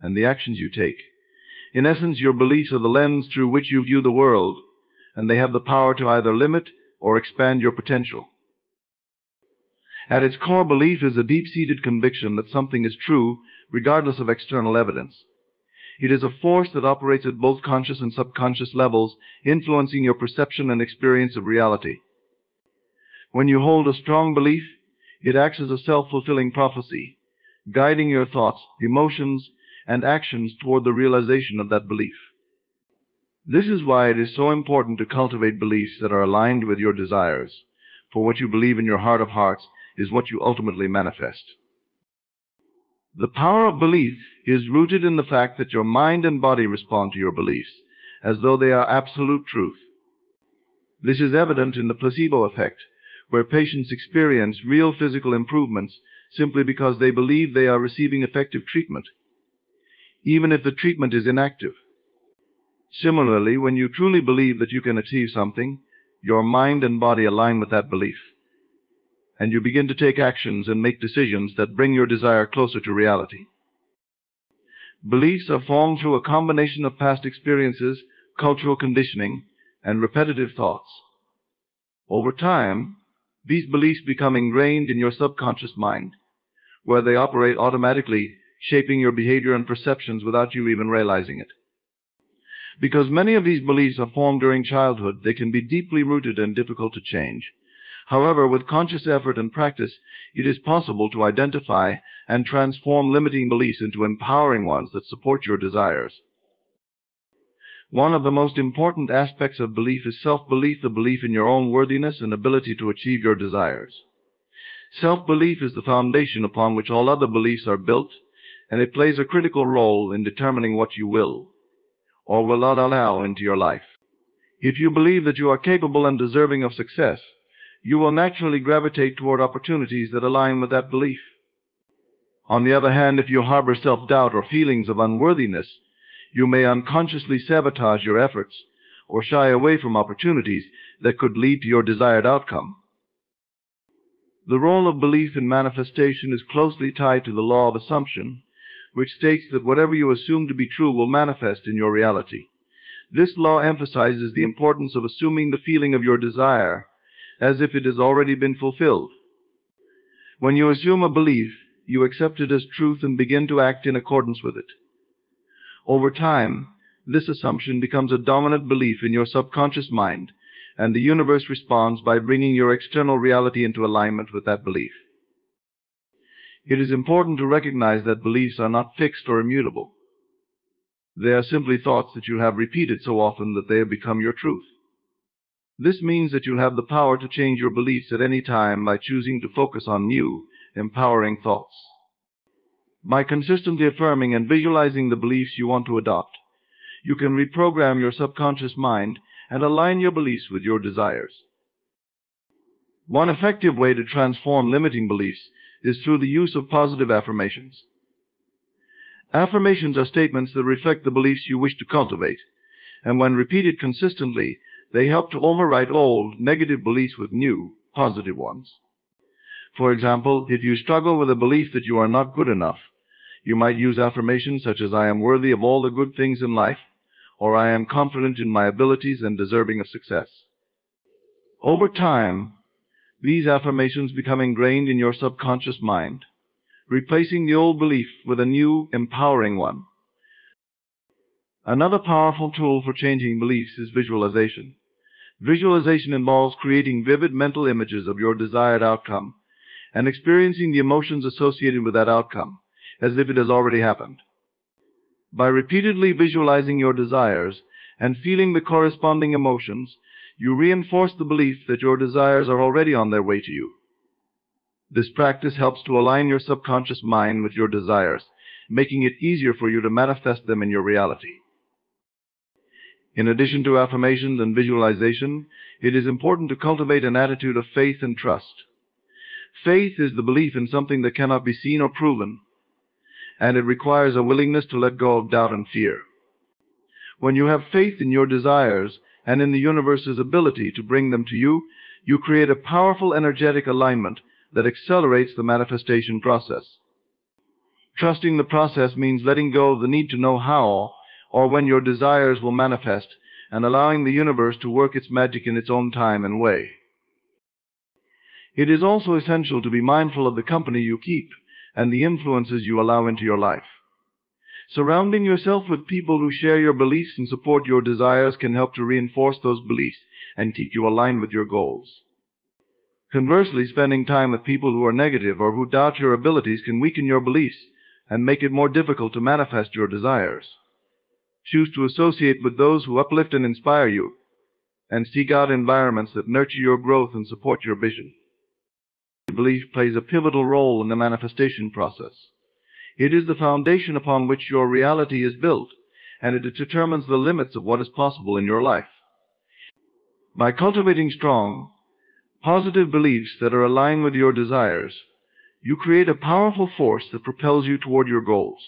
A: and the actions you take. In essence, your beliefs are the lens through which you view the world, and they have the power to either limit or expand your potential. At its core, belief is a deep-seated conviction that something is true, regardless of external evidence. It is a force that operates at both conscious and subconscious levels, influencing your perception and experience of reality. When you hold a strong belief, it acts as a self-fulfilling prophecy, guiding your thoughts, emotions, and actions toward the realization of that belief. This is why it is so important to cultivate beliefs that are aligned with your desires, for what you believe in your heart of hearts is what you ultimately manifest. The power of belief is rooted in the fact that your mind and body respond to your beliefs, as though they are absolute truth. This is evident in the placebo effect, where patients experience real physical improvements simply because they believe they are receiving effective treatment, even if the treatment is inactive. Similarly, when you truly believe that you can achieve something, your mind and body align with that belief, and you begin to take actions and make decisions that bring your desire closer to reality. Beliefs are formed through a combination of past experiences, cultural conditioning, and repetitive thoughts. Over time, these beliefs become ingrained in your subconscious mind, where they operate automatically, shaping your behavior and perceptions without you even realizing it. Because many of these beliefs are formed during childhood, they can be deeply rooted and difficult to change. However, with conscious effort and practice, it is possible to identify and transform limiting beliefs into empowering ones that support your desires. One of the most important aspects of belief is self-belief, the belief in your own worthiness and ability to achieve your desires. Self-belief is the foundation upon which all other beliefs are built, and it plays a critical role in determining what you will or will not allow into your life. If you believe that you are capable and deserving of success, you will naturally gravitate toward opportunities that align with that belief. On the other hand, if you harbor self-doubt or feelings of unworthiness, you may unconsciously sabotage your efforts or shy away from opportunities that could lead to your desired outcome. The role of belief in manifestation is closely tied to the law of assumption, which states that whatever you assume to be true will manifest in your reality. This law emphasizes the importance of assuming the feeling of your desire as if it has already been fulfilled. When you assume a belief, you accept it as truth and begin to act in accordance with it. Over time, this assumption becomes a dominant belief in your subconscious mind, and the universe responds by bringing your external reality into alignment with that belief. It is important to recognize that beliefs are not fixed or immutable. They are simply thoughts that you have repeated so often that they have become your truth. This means that you have the power to change your beliefs at any time by choosing to focus on new, empowering thoughts. By consistently affirming and visualizing the beliefs you want to adopt, you can reprogram your subconscious mind and align your beliefs with your desires. One effective way to transform limiting beliefs is through the use of positive affirmations. Affirmations are statements that reflect the beliefs you wish to cultivate, and when repeated consistently, they help to overwrite old, negative beliefs with new, positive ones. For example, if you struggle with a belief that you are not good enough, you might use affirmations such as "I am worthy of all the good things in life," or "I am confident in my abilities and deserving of success." Over time, these affirmations become ingrained in your subconscious mind, replacing the old belief with a new, empowering one. Another powerful tool for changing beliefs is visualization. Visualization involves creating vivid mental images of your desired outcome and experiencing the emotions associated with that outcome as if it has already happened. By repeatedly visualizing your desires and feeling the corresponding emotions, you reinforce the belief that your desires are already on their way to you. This practice helps to align your subconscious mind with your desires, making it easier for you to manifest them in your reality. In addition to affirmations and visualization, it is important to cultivate an attitude of faith and trust. Faith is the belief in something that cannot be seen or proven, and it requires a willingness to let go of doubt and fear. When you have faith in your desires and in the universe's ability to bring them to you, you create a powerful energetic alignment that accelerates the manifestation process. Trusting the process means letting go of the need to know how or when your desires will manifest and allowing the universe to work its magic in its own time and way. It is also essential to be mindful of the company you keep and the influences you allow into your life. Surrounding yourself with people who share your beliefs and support your desires can help to reinforce those beliefs and keep you aligned with your goals. Conversely, spending time with people who are negative or who doubt your abilities can weaken your beliefs and make it more difficult to manifest your desires. Choose to associate with those who uplift and inspire you, and seek out environments that nurture your growth and support your vision. Belief plays a pivotal role in the manifestation process. It is the foundation upon which your reality is built, and it determines the limits of what is possible in your life. By cultivating strong, positive beliefs that are aligned with your desires, you create a powerful force that propels you toward your goals.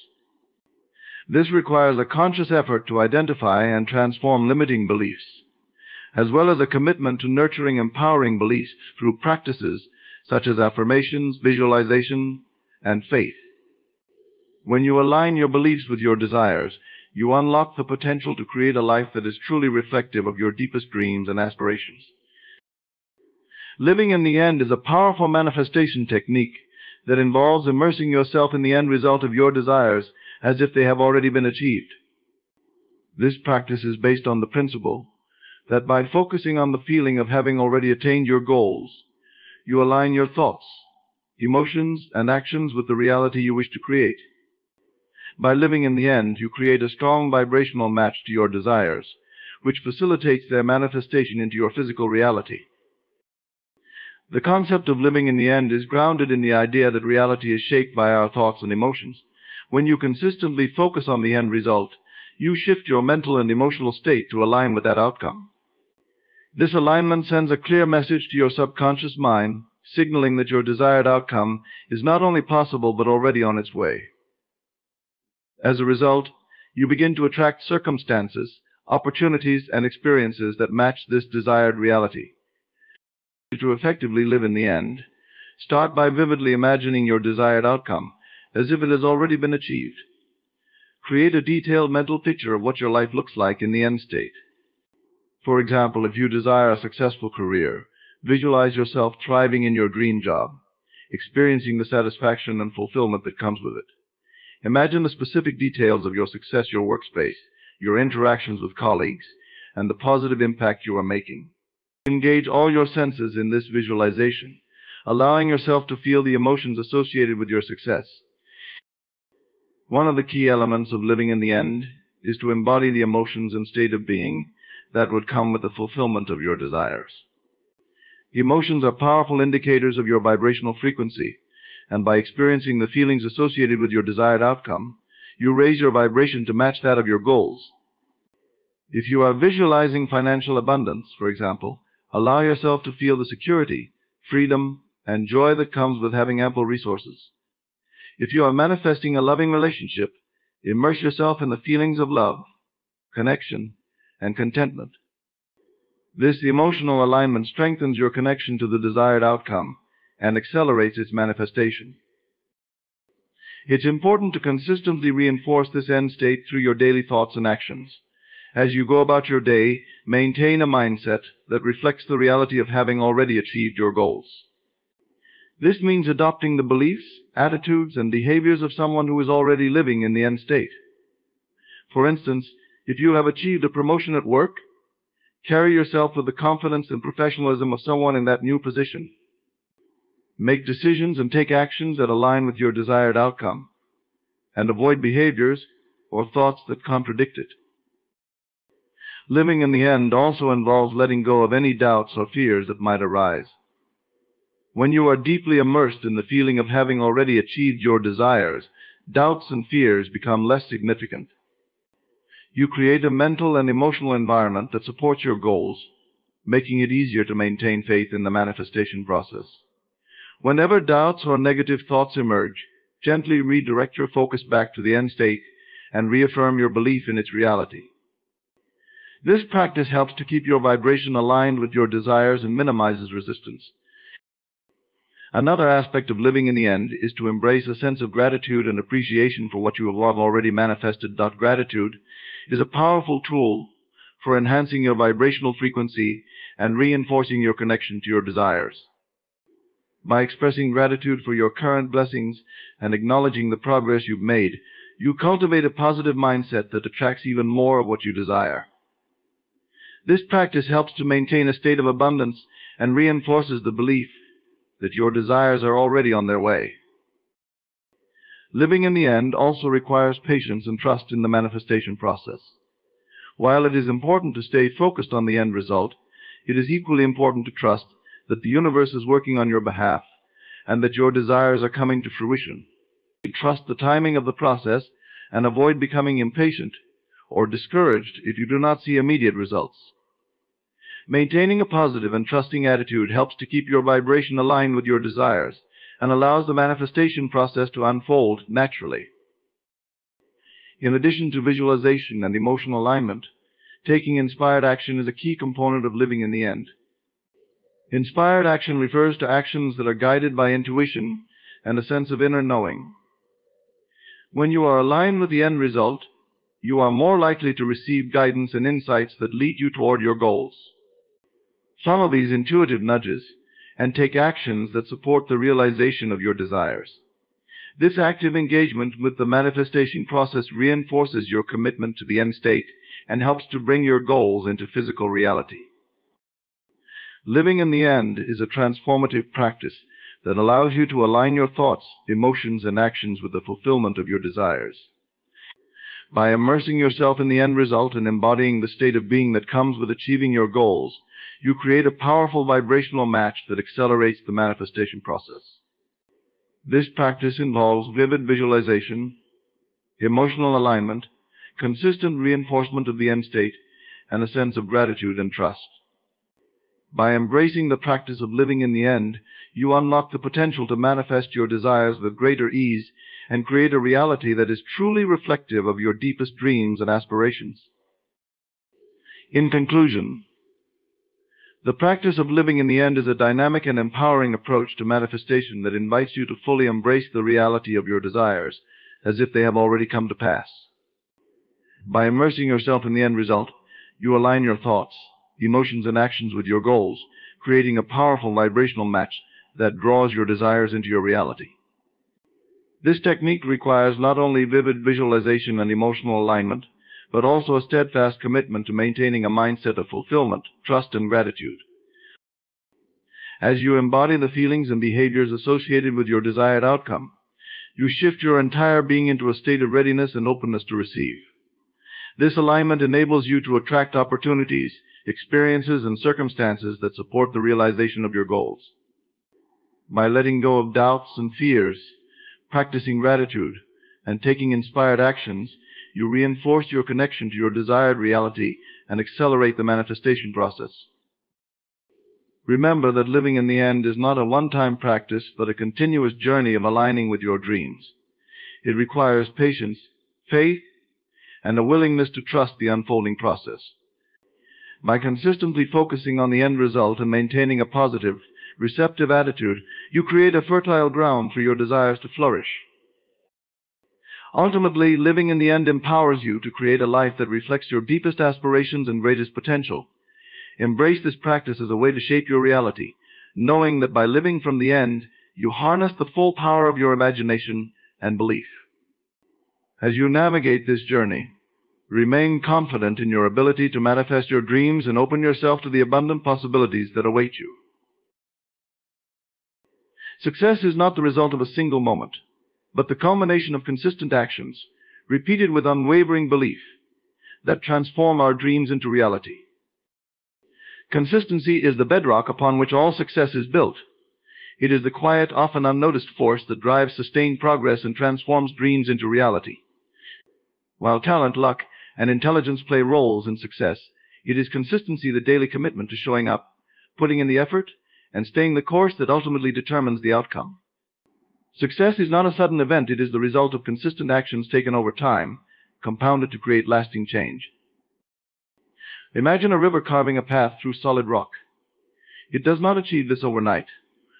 A: This requires a conscious effort to identify and transform limiting beliefs, as well as a commitment to nurturing empowering beliefs through practices such as affirmations, visualization, and faith. When you align your beliefs with your desires, you unlock the potential to create a life that is truly reflective of your deepest dreams and aspirations. Living in the end is a powerful manifestation technique that involves immersing yourself in the end result of your desires as if they have already been achieved. This practice is based on the principle that by focusing on the feeling of having already attained your goals, you align your thoughts, emotions, and actions with the reality you wish to create. By living in the end, you create a strong vibrational match to your desires, which facilitates their manifestation into your physical reality. The concept of living in the end is grounded in the idea that reality is shaped by our thoughts and emotions. When you consistently focus on the end result, you shift your mental and emotional state to align with that outcome. This alignment sends a clear message to your subconscious mind, signaling that your desired outcome is not only possible but already on its way. As a result, you begin to attract circumstances, opportunities, and experiences that match this desired reality. To effectively live in the end, start by vividly imagining your desired outcome as if it has already been achieved. Create a detailed mental picture of what your life looks like in the end state. For example, if you desire a successful career, visualize yourself thriving in your dream job, experiencing the satisfaction and fulfillment that comes with it. Imagine the specific details of your success, your workspace, your interactions with colleagues, and the positive impact you are making. Engage all your senses in this visualization, allowing yourself to feel the emotions associated with your success. One of the key elements of living in the end is to embody the emotions and state of being that would come with the fulfillment of your desires. Emotions are powerful indicators of your vibrational frequency, and by experiencing the feelings associated with your desired outcome, you raise your vibration to match that of your goals. If you are visualizing financial abundance, for example, allow yourself to feel the security, freedom, and joy that comes with having ample resources. If you are manifesting a loving relationship, immerse yourself in the feelings of love, connection, and contentment. This emotional alignment strengthens your connection to the desired outcome and accelerates its manifestation. It's important to consistently reinforce this end state through your daily thoughts and actions. As you go about your day, maintain a mindset that reflects the reality of having already achieved your goals. This means adopting the beliefs, attitudes, and behaviors of someone who is already living in the end state. For instance, if you have achieved a promotion at work, carry yourself with the confidence and professionalism of someone in that new position. Make decisions and take actions that align with your desired outcome, and avoid behaviors or thoughts that contradict it. Living in the end also involves letting go of any doubts or fears that might arise. When you are deeply immersed in the feeling of having already achieved your desires, doubts and fears become less significant. You create a mental and emotional environment that supports your goals, making it easier to maintain faith in the manifestation process. Whenever doubts or negative thoughts emerge, gently redirect your focus back to the end state and reaffirm your belief in its reality. This practice helps to keep your vibration aligned with your desires and minimizes resistance. Another aspect of living in the end is to embrace a sense of gratitude and appreciation for what you have already manifested. Gratitude is a powerful tool for enhancing your vibrational frequency and reinforcing your connection to your desires. By expressing gratitude for your current blessings and acknowledging the progress you've made, you cultivate a positive mindset that attracts even more of what you desire. This practice helps to maintain a state of abundance and reinforces the belief that your desires are already on their way. Living in the end also requires patience and trust in the manifestation process. While it is important to stay focused on the end result, it is equally important to trust that the universe is working on your behalf and that your desires are coming to fruition. Trust the timing of the process and avoid becoming impatient or discouraged if you do not see immediate results. Maintaining a positive and trusting attitude helps to keep your vibration aligned with your desires and allows the manifestation process to unfold naturally. In addition to visualization and emotional alignment, taking inspired action is a key component of living in the end. Inspired action refers to actions that are guided by intuition and a sense of inner knowing. When you are aligned with the end result, you are more likely to receive guidance and insights that lead you toward your goals. Follow these intuitive nudges and take actions that support the realization of your desires. This active engagement with the manifestation process reinforces your commitment to the end state and helps to bring your goals into physical reality. Living in the end is a transformative practice that allows you to align your thoughts, emotions, and actions with the fulfillment of your desires. By immersing yourself in the end result and embodying the state of being that comes with achieving your goals, you create a powerful vibrational match that accelerates the manifestation process. This practice involves vivid visualization, emotional alignment, consistent reinforcement of the end state, and a sense of gratitude and trust. By embracing the practice of living in the end, you unlock the potential to manifest your desires with greater ease and create a reality that is truly reflective of your deepest dreams and aspirations. In conclusion, the practice of living in the end is a dynamic and empowering approach to manifestation that invites you to fully embrace the reality of your desires as if they have already come to pass. By immersing yourself in the end result, you align your thoughts, emotions, and actions with your goals, creating a powerful vibrational match that draws your desires into your reality. This technique requires not only vivid visualization and emotional alignment, but also a steadfast commitment to maintaining a mindset of fulfillment, trust, and gratitude. As you embody the feelings and behaviors associated with your desired outcome, you shift your entire being into a state of readiness and openness to receive. This alignment enables you to attract opportunities, experiences, and circumstances that support the realization of your goals. By letting go of doubts and fears, practicing gratitude, and taking inspired actions, you reinforce your connection to your desired reality and accelerate the manifestation process. Remember that living in the end is not a one-time practice, but a continuous journey of aligning with your dreams. It requires patience, faith, and a willingness to trust the unfolding process. By consistently focusing on the end result and maintaining a positive, receptive attitude, you create a fertile ground for your desires to flourish. Ultimately, living in the end empowers you to create a life that reflects your deepest aspirations and greatest potential. Embrace this practice as a way to shape your reality, knowing that by living from the end, you harness the full power of your imagination and belief. As you navigate this journey, remain confident in your ability to manifest your dreams and open yourself to the abundant possibilities that await you. Success is not the result of a single moment, but the culmination of consistent actions, repeated with unwavering belief, that transform our dreams into reality. Consistency is the bedrock upon which all success is built. It is the quiet, often unnoticed force that drives sustained progress and transforms dreams into reality. While talent, luck, and intelligence play roles in success, it is consistency, the daily commitment to showing up, putting in the effort, and staying the course that ultimately determines the outcome. Success is not a sudden event. It is the result of consistent actions taken over time, compounded to create lasting change. Imagine a river carving a path through solid rock. It does not achieve this overnight,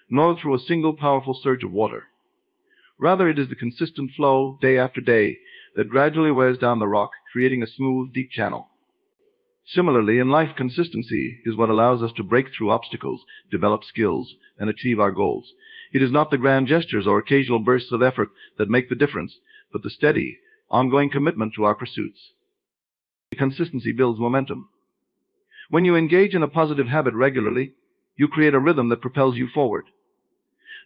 A: nor through a single powerful surge of water. Rather, it is the consistent flow, day after day, that gradually wears down the rock, creating a smooth, deep channel. Similarly, in life, consistency is what allows us to break through obstacles, develop skills, and achieve our goals. It is not the grand gestures or occasional bursts of effort that make the difference, but the steady, ongoing commitment to our pursuits. Consistency builds momentum. When you engage in a positive habit regularly, you create a rhythm that propels you forward.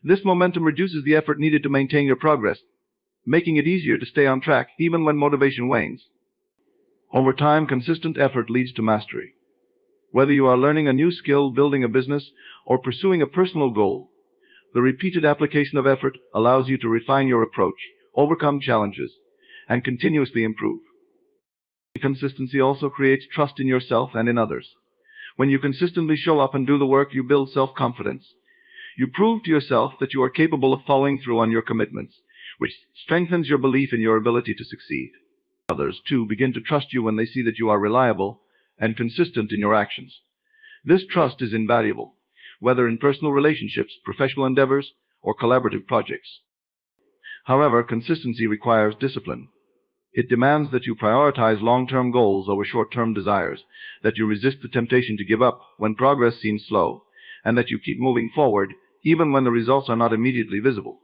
A: This momentum reduces the effort needed to maintain your progress, making it easier to stay on track even when motivation wanes. Over time, consistent effort leads to mastery. Whether you are learning a new skill, building a business, or pursuing a personal goal, the repeated application of effort allows you to refine your approach, overcome challenges, and continuously improve. Consistency also creates trust in yourself and in others. When you consistently show up and do the work, you build self-confidence. You prove to yourself that you are capable of following through on your commitments, which strengthens your belief in your ability to succeed. Others, too, begin to trust you when they see that you are reliable and consistent in your actions. This trust is invaluable, whether in personal relationships, professional endeavors, or collaborative projects. However, consistency requires discipline. It demands that you prioritize long-term goals over short-term desires, that you resist the temptation to give up when progress seems slow, and that you keep moving forward even when the results are not immediately visible.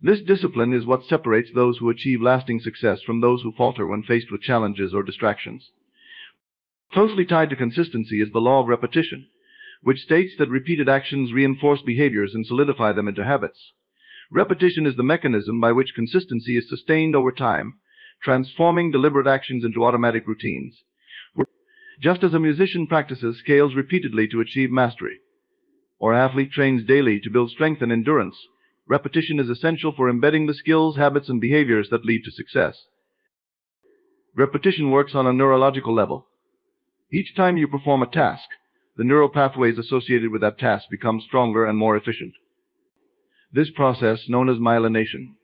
A: This discipline is what separates those who achieve lasting success from those who falter when faced with challenges or distractions. Closely tied to consistency is the law of repetition, which states that repeated actions reinforce behaviors and solidify them into habits. Repetition is the mechanism by which consistency is sustained over time, transforming deliberate actions into automatic routines. Just as a musician practices scales repeatedly to achieve mastery, or an athlete trains daily to build strength and endurance, repetition is essential for embedding the skills, habits, and behaviors that lead to success. Repetition works on a neurological level. Each time you perform a task, the neural pathways associated with that task become stronger and more efficient. This process, known as myelination,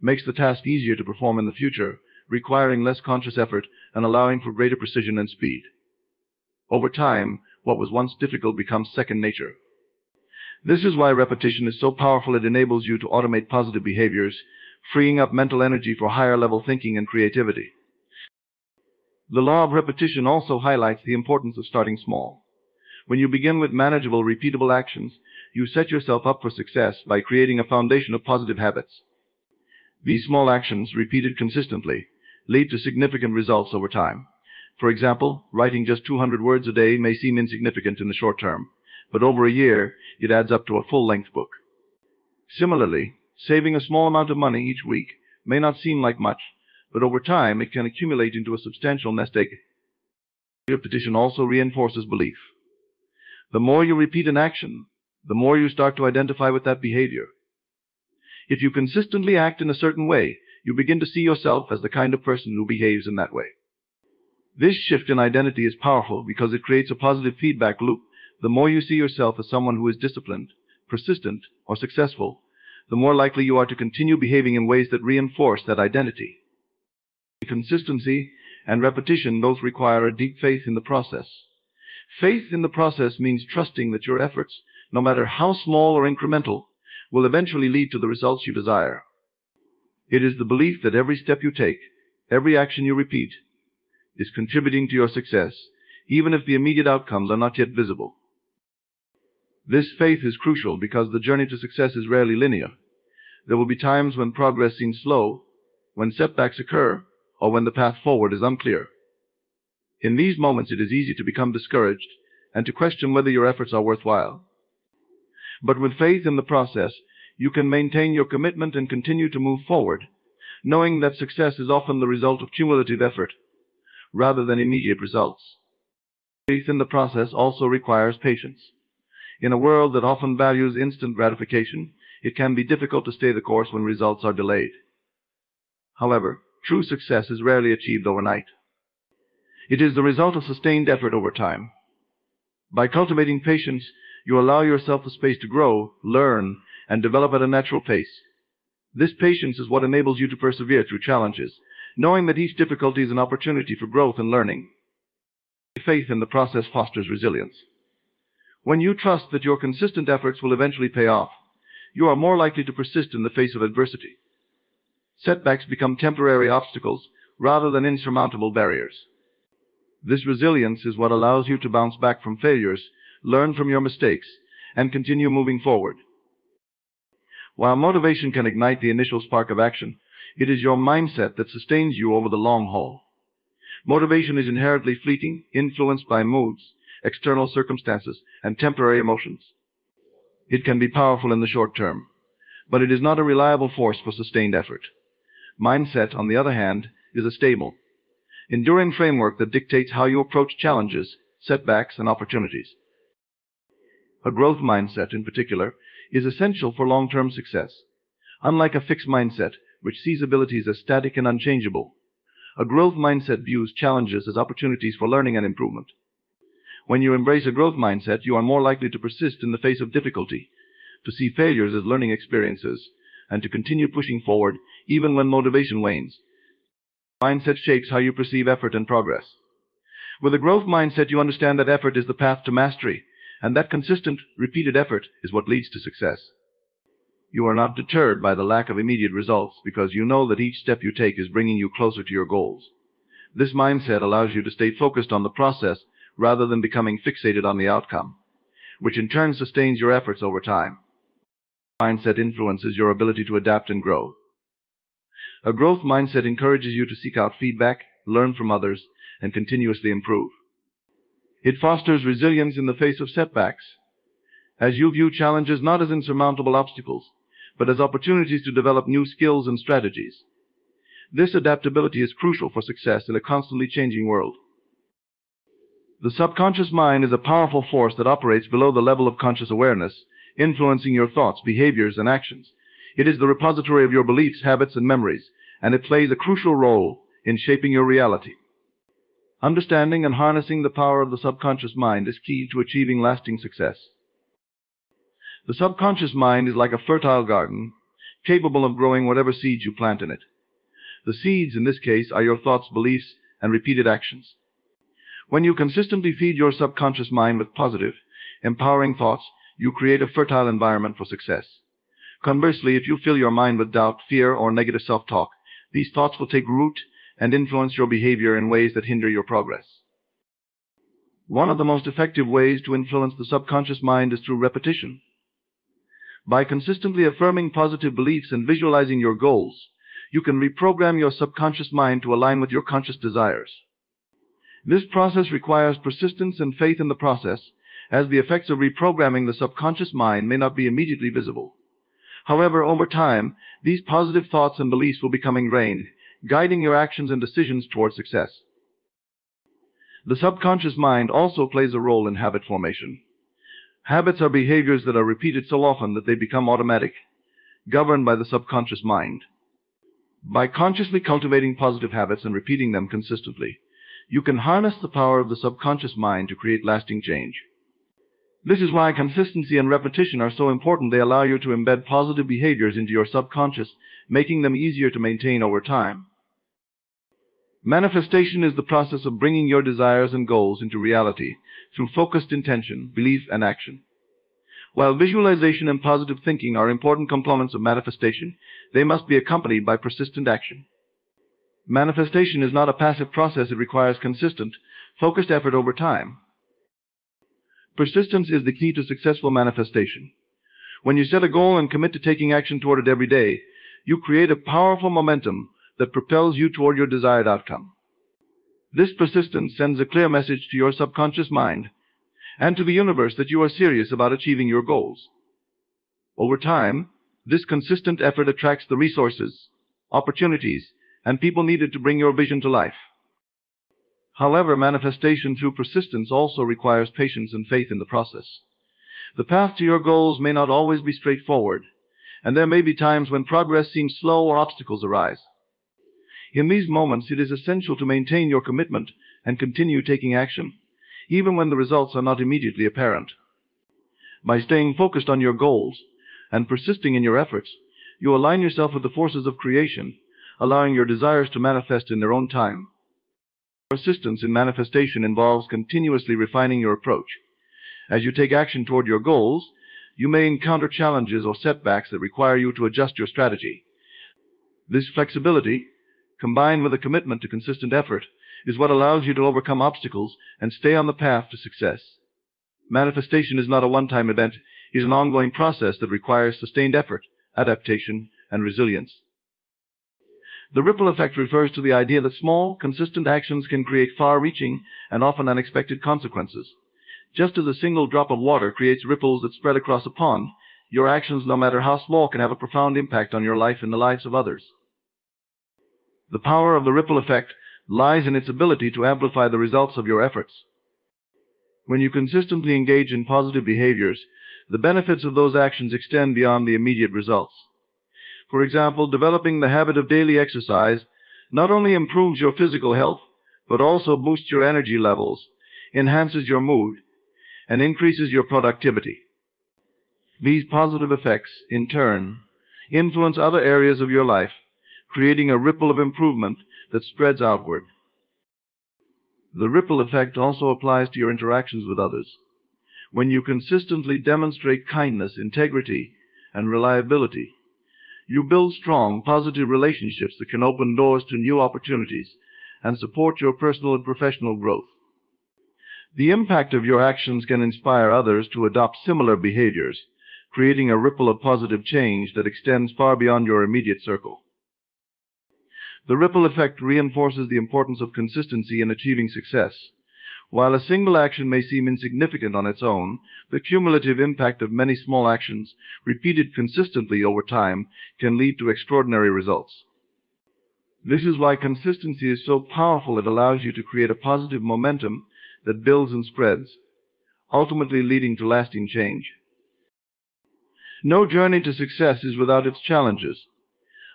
A: makes the task easier to perform in the future, requiring less conscious effort and allowing for greater precision and speed. Over time, what was once difficult becomes second nature. This is why repetition is so powerful. It enables you to automate positive behaviors, freeing up mental energy for higher-level thinking and creativity. The law of repetition also highlights the importance of starting small. When you begin with manageable, repeatable actions, you set yourself up for success by creating a foundation of positive habits. These small actions, repeated consistently, lead to significant results over time. For example, writing just 200 words a day may seem insignificant in the short term, but over a year, it adds up to a full-length book. Similarly, saving a small amount of money each week may not seem like much, but over time it can accumulate into a substantial nest egg. Repetition also reinforces belief. The more you repeat an action, the more you start to identify with that behavior. If you consistently act in a certain way, you begin to see yourself as the kind of person who behaves in that way. This shift in identity is powerful because it creates a positive feedback loop. The more you see yourself as someone who is disciplined, persistent, or successful, the more likely you are to continue behaving in ways that reinforce that identity. Consistency and repetition both require a deep faith in the process. Faith in the process means trusting that your efforts, no matter how small or incremental, will eventually lead to the results you desire. It is the belief that every step you take, every action you repeat, is contributing to your success, even if the immediate outcomes are not yet visible. This faith is crucial because the journey to success is rarely linear. There will be times when progress seems slow, when setbacks occur, or when the path forward is unclear. In these moments, it is easy to become discouraged and to question whether your efforts are worthwhile. But with faith in the process, you can maintain your commitment and continue to move forward, knowing that success is often the result of cumulative effort, rather than immediate results. Faith in the process also requires patience. In a world that often values instant gratification, it can be difficult to stay the course when results are delayed. However, true success is rarely achieved overnight. It is the result of sustained effort over time. By cultivating patience, you allow yourself the space to grow, learn, and develop at a natural pace. This patience is what enables you to persevere through challenges, knowing that each difficulty is an opportunity for growth and learning. Faith in the process fosters resilience. When you trust that your consistent efforts will eventually pay off, you are more likely to persist in the face of adversity. Setbacks become temporary obstacles rather than insurmountable barriers. This resilience is what allows you to bounce back from failures, learn from your mistakes, and continue moving forward. While motivation can ignite the initial spark of action, it is your mindset that sustains you over the long haul. Motivation is inherently fleeting, influenced by moods, external circumstances, and temporary emotions. It can be powerful in the short term, but it is not a reliable force for sustained effort. Mindset, on the other hand, is a stable, enduring framework that dictates how you approach challenges, setbacks, and opportunities. A growth mindset, in particular, is essential for long-term success. Unlike a fixed mindset, which sees abilities as static and unchangeable, a growth mindset views challenges as opportunities for learning and improvement. When you embrace a growth mindset, you are more likely to persist in the face of difficulty, to see failures as learning experiences, and to continue pushing forward even when motivation wanes. Mindset shapes how you perceive effort and progress. With a growth mindset, you understand that effort is the path to mastery, and that consistent, repeated effort is what leads to success. You are not deterred by the lack of immediate results because you know that each step you take is bringing you closer to your goals. This mindset allows you to stay focused on the process rather than becoming fixated on the outcome, which in turn sustains your efforts over time. Mindset influences your ability to adapt and grow. A growth mindset encourages you to seek out feedback, learn from others, and continuously improve. It fosters resilience in the face of setbacks, as you view challenges not as insurmountable obstacles, but as opportunities to develop new skills and strategies. This adaptability is crucial for success in a constantly changing world. The subconscious mind is a powerful force that operates below the level of conscious awareness, influencing your thoughts, behaviors, and actions. It is the repository of your beliefs, habits, and memories, and it plays a crucial role in shaping your reality. Understanding and harnessing the power of the subconscious mind is key to achieving lasting success. The subconscious mind is like a fertile garden, capable of growing whatever seeds you plant in it. The seeds, in this case, are your thoughts, beliefs, and repeated actions. When you consistently feed your subconscious mind with positive, empowering thoughts, you create a fertile environment for success. Conversely, if you fill your mind with doubt, fear, or negative self-talk, these thoughts will take root and influence your behavior in ways that hinder your progress. One of the most effective ways to influence the subconscious mind is through repetition. By consistently affirming positive beliefs and visualizing your goals, you can reprogram your subconscious mind to align with your conscious desires. This process requires persistence and faith in the process, as the effects of reprogramming the subconscious mind may not be immediately visible. However, over time, these positive thoughts and beliefs will become ingrained, guiding your actions and decisions toward success. The subconscious mind also plays a role in habit formation. Habits are behaviors that are repeated so often that they become automatic, governed by the subconscious mind. By consciously cultivating positive habits and repeating them consistently, you can harness the power of the subconscious mind to create lasting change. This is why consistency and repetition are so important. They allow you to embed positive behaviors into your subconscious, making them easier to maintain over time. Manifestation is the process of bringing your desires and goals into reality through focused intention, belief, and action. While visualization and positive thinking are important components of manifestation, they must be accompanied by persistent action. Manifestation is not a passive process. It requires consistent, focused effort over time. Persistence is the key to successful manifestation. When you set a goal and commit to taking action toward it every day, you create a powerful momentum that propels you toward your desired outcome. This persistence sends a clear message to your subconscious mind and to the universe that you are serious about achieving your goals. Over time, this consistent effort attracts the resources, opportunities, and people needed to bring your vision to life. However, manifestation through persistence also requires patience and faith in the process. The path to your goals may not always be straightforward, and there may be times when progress seems slow or obstacles arise. In these moments, it is essential to maintain your commitment and continue taking action, even when the results are not immediately apparent. By staying focused on your goals and persisting in your efforts, you align yourself with the forces of creation, allowing your desires to manifest in their own time. Persistence in manifestation involves continuously refining your approach. As you take action toward your goals, you may encounter challenges or setbacks that require you to adjust your strategy. This flexibility, combined with a commitment to consistent effort, is what allows you to overcome obstacles and stay on the path to success. Manifestation is not a one-time event. It is an ongoing process that requires sustained effort, adaptation, and resilience. The ripple effect refers to the idea that small, consistent actions can create far-reaching and often unexpected consequences. Just as a single drop of water creates ripples that spread across a pond, Your actions, no matter how small, can have a profound impact on your life and the lives of others. The power of the ripple effect lies in its ability to amplify the results of your efforts. When you consistently engage in positive behaviors, the benefits of those actions extend beyond the immediate results. For example, developing the habit of daily exercise not only improves your physical health, but also boosts your energy levels, enhances your mood, and increases your productivity. These positive effects, in turn, influence other areas of your life, creating a ripple of improvement that spreads outward. The ripple effect also applies to your interactions with others. When you consistently demonstrate kindness, integrity, and reliability, you build strong, positive relationships that can open doors to new opportunities and support your personal and professional growth. The impact of your actions can inspire others to adopt similar behaviors, creating a ripple of positive change that extends far beyond your immediate circle. The ripple effect reinforces the importance of consistency in achieving success. While a single action may seem insignificant on its own, the cumulative impact of many small actions, repeated consistently over time, can lead to extraordinary results. This is why consistency is so powerful. It allows you to create a positive momentum that builds and spreads, ultimately leading to lasting change. No journey to success is without its challenges.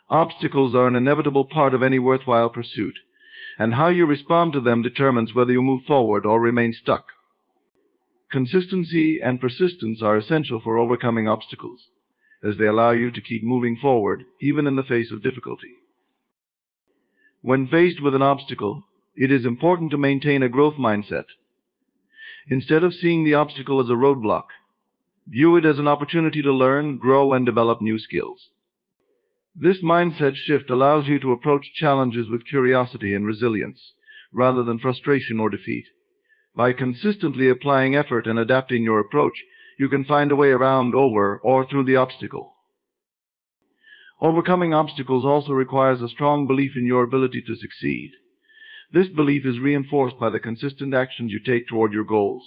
A: Obstacles are an inevitable part of any worthwhile pursuit, and how you respond to them determines whether you move forward or remain stuck. Consistency and persistence are essential for overcoming obstacles, as they allow you to keep moving forward even in the face of difficulty. When faced with an obstacle, it is important to maintain a growth mindset. Instead of seeing the obstacle as a roadblock, view it as an opportunity to learn, grow, and develop new skills. This mindset shift allows you to approach challenges with curiosity and resilience, rather than frustration or defeat. By consistently applying effort and adapting your approach, you can find a way around, over, or through the obstacle. Overcoming obstacles also requires a strong belief in your ability to succeed. This belief is reinforced by the consistent actions you take toward your goals.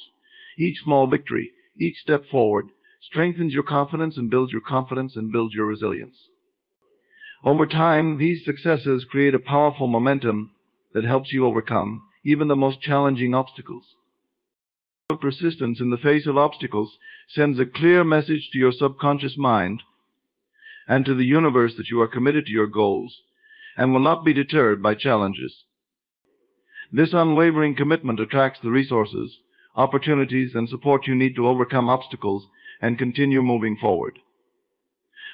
A: Each small victory, each step forward, strengthens your confidence and builds your resilience. Over time, these successes create a powerful momentum that helps you overcome even the most challenging obstacles. Persistence in the face of obstacles sends a clear message to your subconscious mind and to the universe that you are committed to your goals and will not be deterred by challenges. This unwavering commitment attracts the resources, opportunities, and support you need to overcome obstacles and continue moving forward.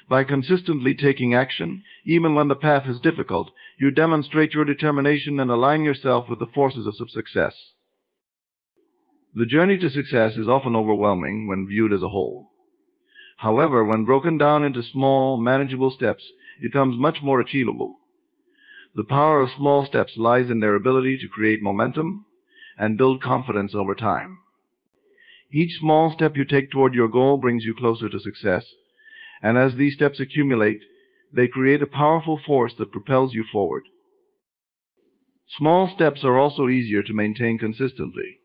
A: By consistently taking action, even when the path is difficult, you demonstrate your determination and align yourself with the forces of success. The journey to success is often overwhelming when viewed as a whole. However, when broken down into small, manageable steps, it becomes much more achievable. The power of small steps lies in their ability to create momentum and build confidence over time. Each small step you take toward your goal brings you closer to success, and as these steps accumulate, they create a powerful force that propels you forward. Small steps are also easier to maintain consistently.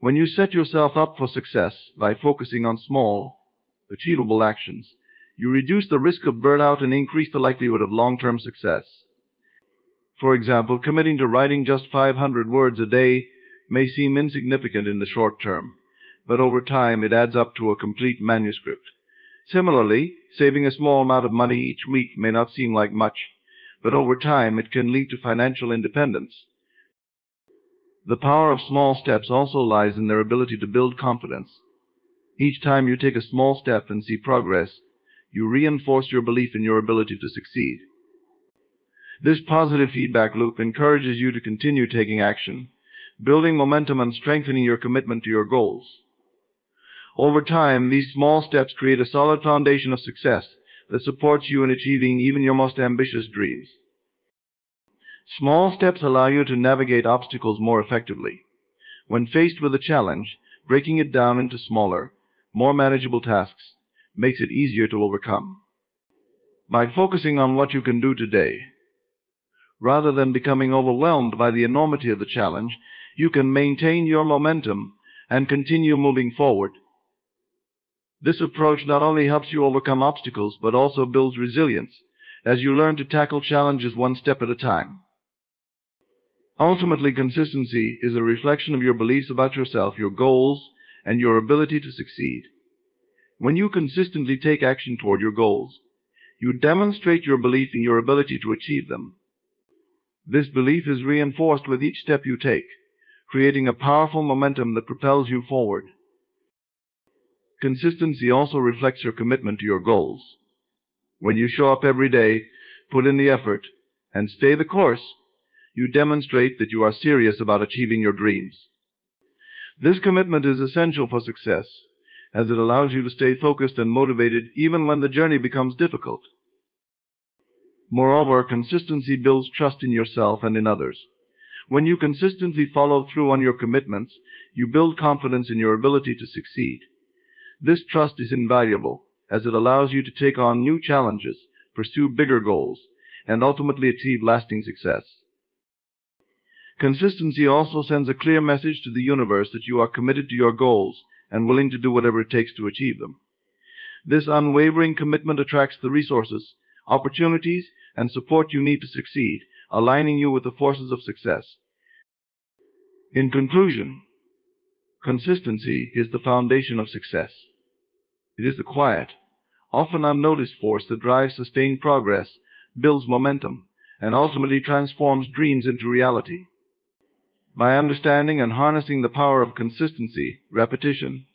A: When you set yourself up for success by focusing on small, achievable actions, you reduce the risk of burnout and increase the likelihood of long-term success. For example, committing to writing just 500 words a day may seem insignificant in the short term, but over time it adds up to a complete manuscript. Similarly, saving a small amount of money each week may not seem like much, but over time it can lead to financial independence. The power of small steps also lies in their ability to build confidence. Each time you take a small step and see progress, you reinforce your belief in your ability to succeed. This positive feedback loop encourages you to continue taking action, building momentum and strengthening your commitment to your goals. Over time, these small steps create a solid foundation of success that supports you in achieving even your most ambitious dreams. Small steps allow you to navigate obstacles more effectively. When faced with a challenge, breaking it down into smaller, more manageable tasks makes it easier to overcome. By focusing on what you can do today, rather than becoming overwhelmed by the enormity of the challenge, you can maintain your momentum and continue moving forward. This approach not only helps you overcome obstacles, but also builds resilience, as you learn to tackle challenges one step at a time. Ultimately, consistency is a reflection of your beliefs about yourself, your goals, and your ability to succeed. When you consistently take action toward your goals, you demonstrate your belief in your ability to achieve them. This belief is reinforced with each step you take, creating a powerful momentum that propels you forward. Consistency also reflects your commitment to your goals. When you show up every day, put in the effort, and stay the course, you demonstrate that you are serious about achieving your dreams. This commitment is essential for success, as it allows you to stay focused and motivated even when the journey becomes difficult. Moreover, consistency builds trust in yourself and in others. When you consistently follow through on your commitments, you build confidence in your ability to succeed. This trust is invaluable, as it allows you to take on new challenges, pursue bigger goals, and ultimately achieve lasting success. Consistency also sends a clear message to the universe that you are committed to your goals and willing to do whatever it takes to achieve them. This unwavering commitment attracts the resources, opportunities, and support you need to succeed, aligning you with the forces of success. In conclusion, consistency is the foundation of success. It is the quiet, often unnoticed force that drives sustained progress, builds momentum, and ultimately transforms dreams into reality. By understanding and harnessing the power of consistency, repetition,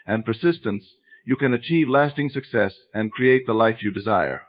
A: and persistence, you can achieve lasting success and create the life you desire.